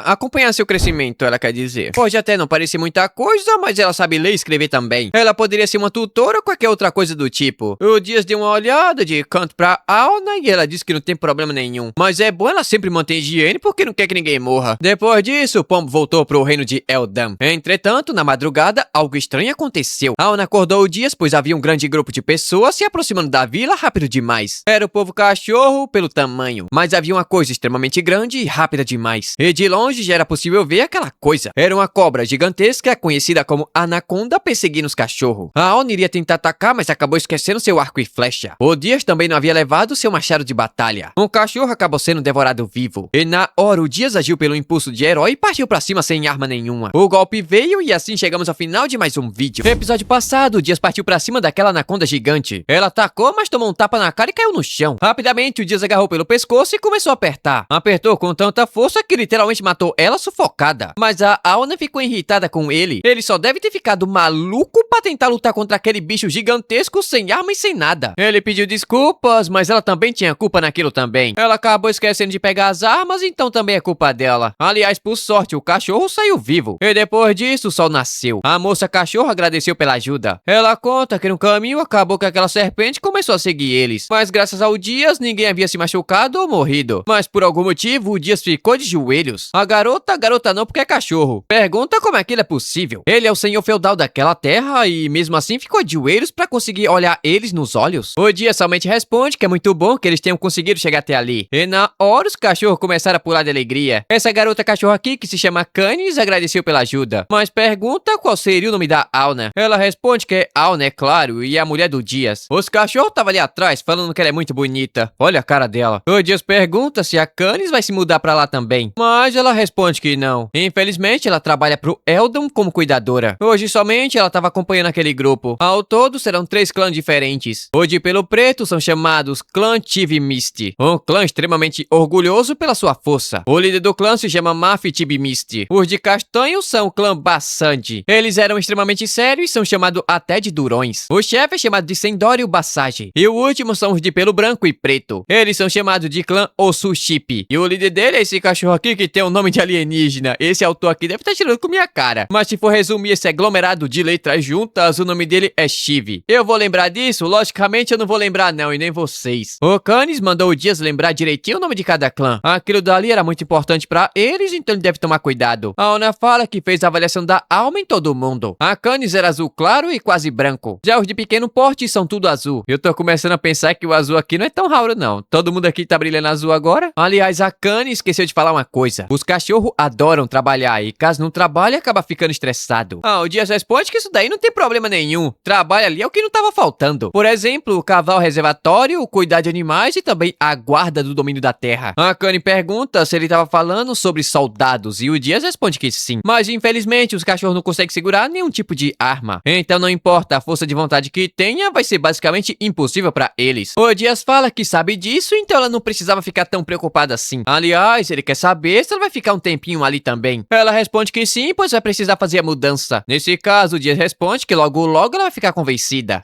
Speaker 1: acompanhar seu crescimento, ela quer dizer. Pode até não parecer muita coisa, mas ela sabe ler e escrever também. Ela poderia ser uma tutora ou qualquer outra coisa do tipo. O Dias deu uma olhada de canto pra Auna e ela disse que não tem problema nenhum. Mas é bom ela sempre manter higiene porque não quer que ninguém morra. Depois disso, o pombo voltou pro reino de Eldam. Entretanto, na madrugada, algo estranho aconteceu. Auna acordou o Dias, pois havia um grande grupo de pessoas se aproximando da vila rápido demais. Era o povo cachorro pelo tamanho, mas havia uma coisa extremamente grande e rápida demais. E de longe já era possível ver aquela coisa. Era uma cobra gigantesca, conhecida como Anaconda, perseguindo os cachorros. A Auna iria tentar atacar, mas acabou esquecendo seu arco e flecha. O Dias também não havia levado seu machado de batalha. Um cachorro acabou sendo devorado vivo. E na hora o Dias agiu pelo impulso de herói e partiu pra cima sem arma nenhuma. O golpe veio e assim chegamos ao final de mais um vídeo. No episódio passado, o Dias partiu pra cima daquela anaconda gigante. Ela atacou, mas tomou um tapa na cara e caiu no chão. Rapidamente, o Dias agarrou pelo pescoço e começou a apertar. Apertou com tanta força que literalmente matou ela sufocada. Mas a Auna ficou irritada com ele. Ele só deve ter ficado maluco pra tentar lutar contra aquele bicho gigantesco sem arma e sem nada. Ele pediu desculpas, mas ela também tinha culpa naquilo também. Ela acabou esquecendo de pegar as armas, então também é culpa dela. Aliás, por sorte, o cachorro saiu vivo. E depois disso, o sol nasceu. A moça cachorro agradeceu pela ajuda. Ela conta que no caminho acabou que aquela serpente começou a seguir eles. Mas graças ao Dias, ninguém havia se machucado ou morrido. Mas por algum motivo, o Dias ficou de joelhos. A garota não porque é cachorro. Pergunta como aquilo é possível. Ele é o senhor feudal daquela terra e mesmo assim ficou de joelhos pra conseguir olhar eles nos olhos. O Dias somente responde que é muito bom que eles tenham conseguido chegar até ali. E na hora os cachorros começaram a pular de alegria. Essa garota cachorro aqui, que se chama Canis, agradeceu pela ajuda. Mas pergunta qual seria o nome da Auna. Ela responde que é Auna, é claro, e é a mulher do Dias. Os cachorros estavam ali atrás falando que ela é muito bonita. Olha a cara dela. O Dias pergunta se a Canis vai se mudar pra lá também. Mas ela responde que não. Infelizmente, ela trabalha pro Eldon como cuidadora. Hoje somente ela estava acompanhando aquele grupo. Ao todo, serão 3 clãs diferentes. O de pelo preto são chamados Clã Tiv Mist. Um clã extremamente orgulhoso pela sua força. O líder do clã se chama Maf Tib Mist. Os de castanho são o clã Bassandi. Eles eram extremamente sérios e são chamados até de durões. O chefe é chamado de Sendório Bassage. E o último são os de pelo branco e preto. Eles são chamados de clã Osuship. E o líder dele é esse cachorro aqui que tem o nome de alienígena. Esse autor aqui deve estar tirando com minha cara. Mas se for resumir esse aglomerado de letras juntas, o nome dele é Shiv. Eu vou lembrar disso? Logicamente eu não vou lembrar não, e nem vocês. O Canis mandou o Dias lembrar direitinho o nome de cada clã. Aquilo dali era muito importante pra eles, então ele deve tomar cuidado. A Auna fala que fez a avaliação da alma em todo mundo. A Canis era azul claro e quase branco. Já os de pequeno porte são tudo azul. Eu tô começando a pensar que o azul aqui não é tão raro não. Todo mundo aqui tá brilhando azul agora. Aliás, a Canis esqueceu de falar uma coisa. Os cachorros adoram trabalhar e caso não trabalhe, acaba ficando estressado estressado. O Dias responde que isso daí não tem problema nenhum. Trabalho ali é o que não tava faltando. Por exemplo, o cavalo reservatório, cuidar de animais e também a guarda do domínio da terra. A Connie pergunta se ele tava falando sobre soldados e o Dias responde que sim. Mas infelizmente os cachorros não conseguem segurar nenhum tipo de arma. Então não importa a força de vontade que tenha, vai ser basicamente impossível pra eles. O Dias fala que sabe disso, então ela não precisava ficar tão preocupada assim. Aliás, ele quer saber se ela vai ficar um tempinho ali também. Ela responde que sim, pois vai precisar fazer a mudança. Nesse caso, o Dias responde que logo logo ela vai ficar convencida.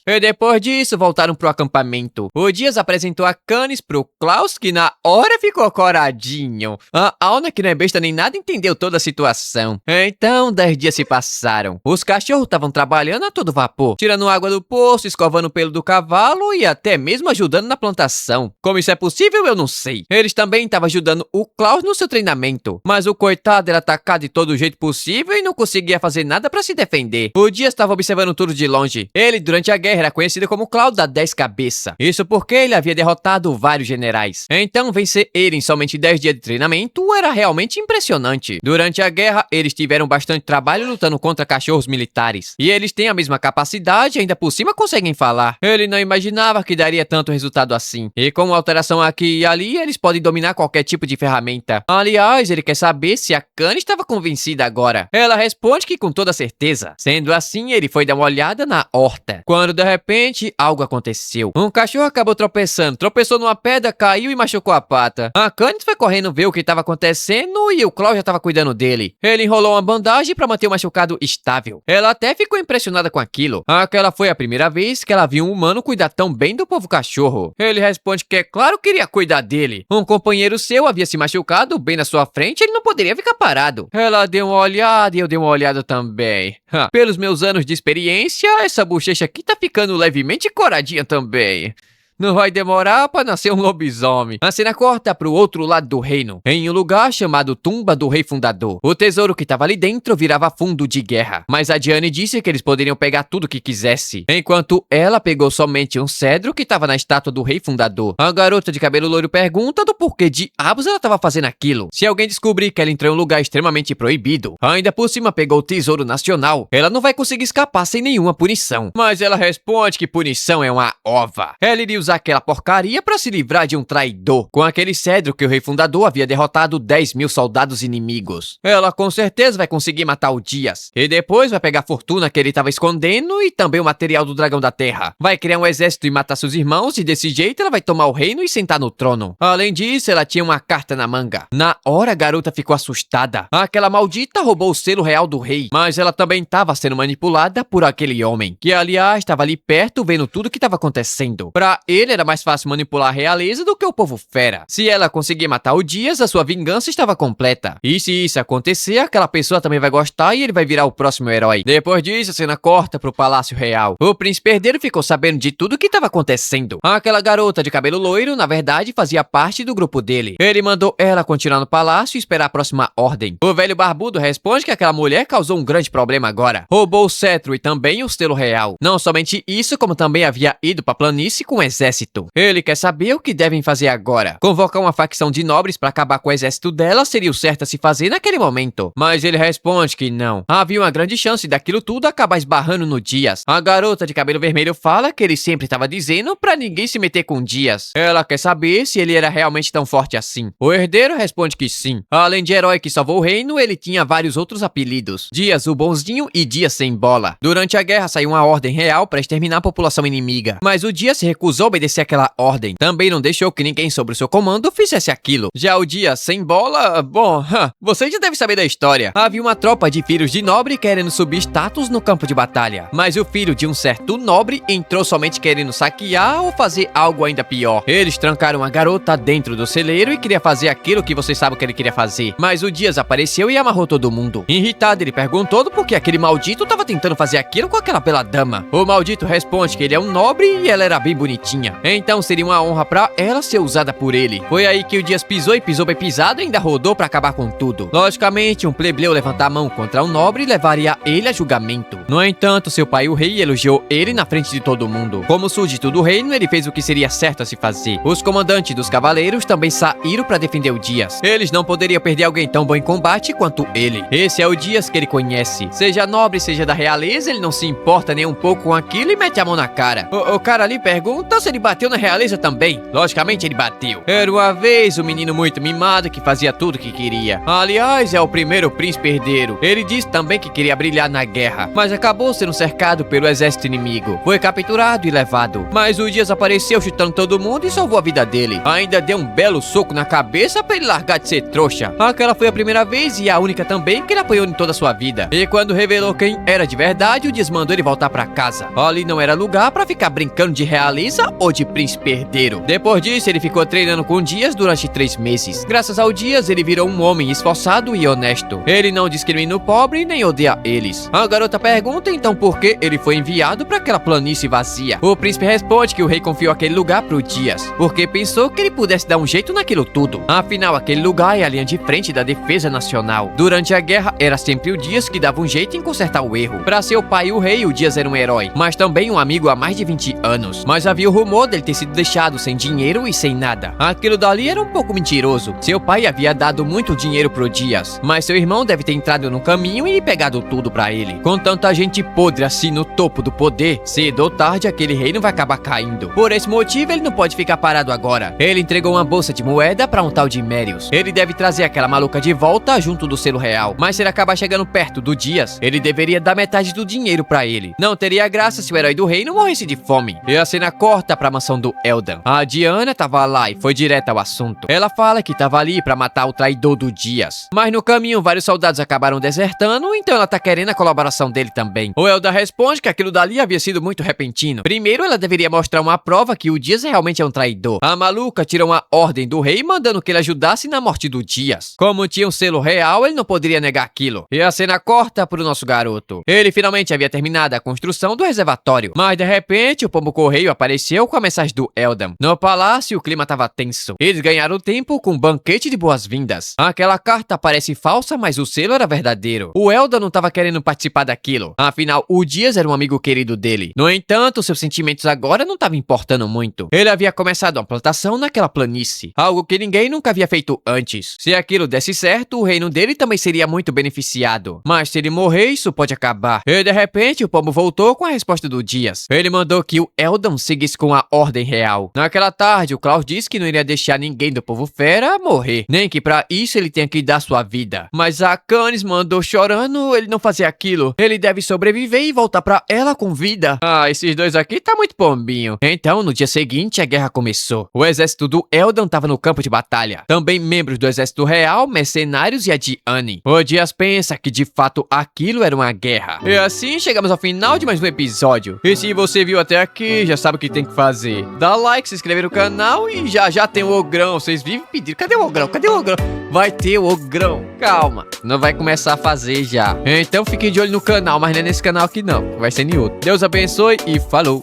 Speaker 1: E depois disso, voltaram pro acampamento. O Dias apresentou a Canis pro Klaus, que na hora ficou coradinho. A Auna, que não é besta nem nada, entendeu toda a situação. Então, 10 dias se passaram. Os cachorros estavam trabalhando a todo vapor, tirando água do poço, escovando o pelo do cavalo e até mesmo ajudando na plantação. Como isso é possível, eu não sei. Eles também estavam ajudando o Klaus no seu treinamento, mas o coitado era atacado de todo jeito possível e não conseguia fazer nada pra se defender. O Dias estava observando tudo de longe. Ele, durante a guerra, era conhecido como Cláudio da 10 Cabeça. Isso porque ele havia derrotado vários generais. Então, vencer ele em somente 10 dias de treinamento era realmente impressionante. Durante a guerra, eles tiveram bastante trabalho lutando contra cachorros militares. E eles têm a mesma capacidade e ainda por cima conseguem falar. Ele não imaginava que daria tanto resultado assim. E com alteração aqui e ali, eles podem dominar qualquer tipo de ferramenta. Aliás, ele quer saber se a Connie estava convencida agora. Ela responde que com toda certeza. Sendo assim, ele foi dar uma olhada na horta. Quando de repente, algo aconteceu. Um cachorro acabou tropeçou numa pedra, caiu e machucou a pata. A Connie foi correndo ver o que estava acontecendo e o Klaus já estava cuidando dele. Ele enrolou uma bandagem para manter o machucado estável. Ela até ficou impressionada com aquilo. Aquela foi a primeira vez que ela viu um humano cuidar tão bem do povo cachorro. Ele responde que é claro que queria cuidar dele. Um companheiro seu havia se machucado bem na sua frente, ele não poderia ficar parado. Ela deu uma olhada e eu dei uma olhada também. Pelos meus anos de experiência, essa bochecha aqui tá ficando levemente coradinha também. Não vai demorar pra nascer um lobisomem. A cena corta pro outro lado do reino, em um lugar chamado Tumba do Rei Fundador. O tesouro que tava ali dentro virava fundo de guerra, mas a Diane disse que eles poderiam pegar tudo que quisesse, enquanto ela pegou somente um cedro que tava na estátua do Rei Fundador. A garota de cabelo loiro pergunta do porquê diabos ela tava fazendo aquilo. Se alguém descobrir que ela entrou em um lugar extremamente proibido, ainda por cima pegou o tesouro nacional, ela não vai conseguir escapar sem nenhuma punição. Mas ela responde que punição é uma ova. Ela iria usar aquela porcaria pra se livrar de um traidor. Com aquele cedro que o Rei Fundador havia derrotado 10.000 soldados inimigos. Ela com certeza vai conseguir matar o Dias. E depois vai pegar a fortuna que ele tava escondendo e também o material do Dragão da Terra. Vai criar um exército e matar seus irmãos e desse jeito ela vai tomar o reino e sentar no trono. Além disso, ela tinha uma carta na manga. Na hora a garota ficou assustada. Aquela maldita roubou o selo real do rei. Mas ela também estava sendo manipulada por aquele homem, que aliás estava ali perto vendo tudo que estava acontecendo. Pra ele era mais fácil manipular a realeza do que o povo fera. Se ela conseguir matar o Dias, a sua vingança estava completa. E se isso acontecer, aquela pessoa também vai gostar e ele vai virar o próximo herói. Depois disso, a cena corta pro Palácio Real. O príncipe herdeiro ficou sabendo de tudo que estava acontecendo. Aquela garota de cabelo loiro, na verdade, fazia parte do grupo dele. Ele mandou ela continuar no palácio e esperar a próxima ordem. O velho barbudo responde que aquela mulher causou um grande problema agora. Roubou o cetro e também o selo real. Não somente isso, como também havia ido pra planície com o exército. Ele quer saber o que devem fazer agora. Convocar uma facção de nobres para acabar com o exército dela seria o certo a se fazer naquele momento. Mas ele responde que não. Havia uma grande chance daquilo tudo acabar esbarrando no Dias. A garota de cabelo vermelho fala que ele sempre estava dizendo pra ninguém se meter com Dias. Ela quer saber se ele era realmente tão forte assim. O herdeiro responde que sim. Além de herói que salvou o reino, ele tinha vários outros apelidos. Dias o Bonzinho e Dias Sem Bola. Durante a guerra saiu uma ordem real para exterminar a população inimiga. Mas o Dias se recusou a obedecer aquela ordem. Também não deixou que ninguém sob o seu comando fizesse aquilo. Já o Dias Sem Bola, bom, você já deve saber da história. Havia uma tropa de filhos de nobre querendo subir status no campo de batalha. Mas o filho de um certo nobre entrou somente querendo saquear ou fazer algo ainda pior. Eles trancaram a garota dentro do celeiro e queria fazer aquilo que vocês sabem que ele queria fazer. Mas o Dias apareceu e amarrou todo mundo. Irritado, ele perguntou do porquê aquele maldito estava tentando fazer aquilo com aquela bela dama. O maldito responde que ele é um nobre e ela era bem bonitinha. tinha. Então seria uma honra pra ela ser usada por ele. Foi aí que o Dias pisou e pisou bem pisado e ainda rodou pra acabar com tudo. Logicamente, um plebeu levantar a mão contra um nobre levaria ele a julgamento. No entanto, seu pai, o rei, elogiou ele na frente de todo mundo. Como súdito do reino, ele fez o que seria certo a se fazer. Os comandantes dos cavaleiros também saíram pra defender o Dias. Eles não poderiam perder alguém tão bom em combate quanto ele. Esse é o Dias que ele conhece. Seja nobre, seja da realeza, ele não se importa nem um pouco com aquilo e mete a mão na cara. O cara ali pergunta se ele bateu na realeza também. Logicamente ele bateu. Era uma vez um menino muito mimado que fazia tudo o que queria. Aliás, é o primeiro príncipe herdeiro. Ele disse também que queria brilhar na guerra, mas acabou sendo cercado pelo exército inimigo. Foi capturado e levado. Mas o Dias apareceu chutando todo mundo e salvou a vida dele. Ainda deu um belo soco na cabeça pra ele largar de ser trouxa. Aquela foi a primeira vez e a única também que ele apoiou em toda a sua vida. E quando revelou quem era de verdade, o Dias mandou ele voltar pra casa. Ali não era lugar pra ficar brincando de realeza ou de príncipe herdeiro. Depois disso, ele ficou treinando com Dias durante 3 meses. Graças ao Dias, ele virou um homem esforçado e honesto. Ele não discrimina o pobre nem odeia eles. A garota pergunta então por que ele foi enviado pra aquela planície vazia. O príncipe responde que o rei confiou aquele lugar pro Dias, porque pensou que ele pudesse dar um jeito naquilo tudo. Afinal, aquele lugar é a linha de frente da defesa nacional. Durante a guerra, era sempre o Dias que dava um jeito em consertar o erro. Pra seu pai, o rei, o Dias era um herói, mas também um amigo há mais de 20 anos. Mas havia o rumor dele ter sido deixado sem dinheiro e sem nada. Aquilo dali era um pouco mentiroso. Seu pai havia dado muito dinheiro pro Dias, mas seu irmão deve ter entrado no caminho e pegado tudo pra ele. Com tanta gente podre assim no topo do poder, cedo ou tarde aquele reino vai acabar caindo. Por esse motivo, ele não pode ficar parado agora. Ele entregou uma bolsa de moeda pra um tal de Mérios. Ele deve trazer aquela maluca de volta junto do selo real, mas se ele acabar chegando perto do Dias, ele deveria dar metade do dinheiro pra ele. Não teria graça se o herói do reino morresse de fome. E a cena corta pra mansão do Eldan. A Diana tava lá e foi direto ao assunto. Ela fala que tava ali pra matar o traidor do Dias, mas no caminho vários soldados acabaram desertando, então ela tá querendo a colaboração dele também. O Eldan responde que aquilo dali havia sido muito repentino. Primeiro ela deveria mostrar uma prova que o Dias realmente é um traidor. A maluca tirou uma ordem do rei mandando que ele ajudasse na morte do Dias. Como tinha um selo real, ele não poderia negar aquilo. E a cena corta pro nosso garoto. Ele finalmente havia terminado a construção do reservatório, mas de repente o pombo correio apareceu com a mensagem do Eldan. No palácio o clima tava tenso. Eles ganharam tempo com um banquete de boas-vindas. Aquela carta parece falsa, mas o selo era verdadeiro. O Eldan não tava querendo participar daquilo. Afinal, o Dias era um amigo querido dele. No entanto, seus sentimentos agora não estavam importando muito. Ele havia começado uma plantação naquela planície, algo que ninguém nunca havia feito antes. Se aquilo desse certo, o reino dele também seria muito beneficiado. Mas se ele morrer, isso pode acabar. E de repente, o pombo voltou com a resposta do Dias. Ele mandou que o Eldan seguisse com a ordem real. Naquela tarde, o Klaus disse que não iria deixar ninguém do povo fera morrer, nem que pra isso ele tenha que dar sua vida. Mas a Canis mandou chorando ele não fazer aquilo. Ele deve sobreviver e voltar pra ela com vida. Ah, esses dois aqui tá muito pombinho. Então, no dia seguinte, a guerra começou. O exército do Eldan tava no campo de batalha. Também membros do exército real, mercenários e a Diane. O Dias pensa que de fato aquilo era uma guerra. E assim chegamos ao final de mais um episódio. E se você viu até aqui, já sabe o que tem que fazer. Dá like, se inscrever no canal e já tem o Ogrão. Vocês vivem pedindo, cadê o Ogrão? Cadê o Ogrão? Vai ter o Ogrão. Calma, não vai começar a fazer já. Então fiquem de olho no canal, mas não é nesse canal aqui não. Vai ser em outro. Deus abençoe e falou.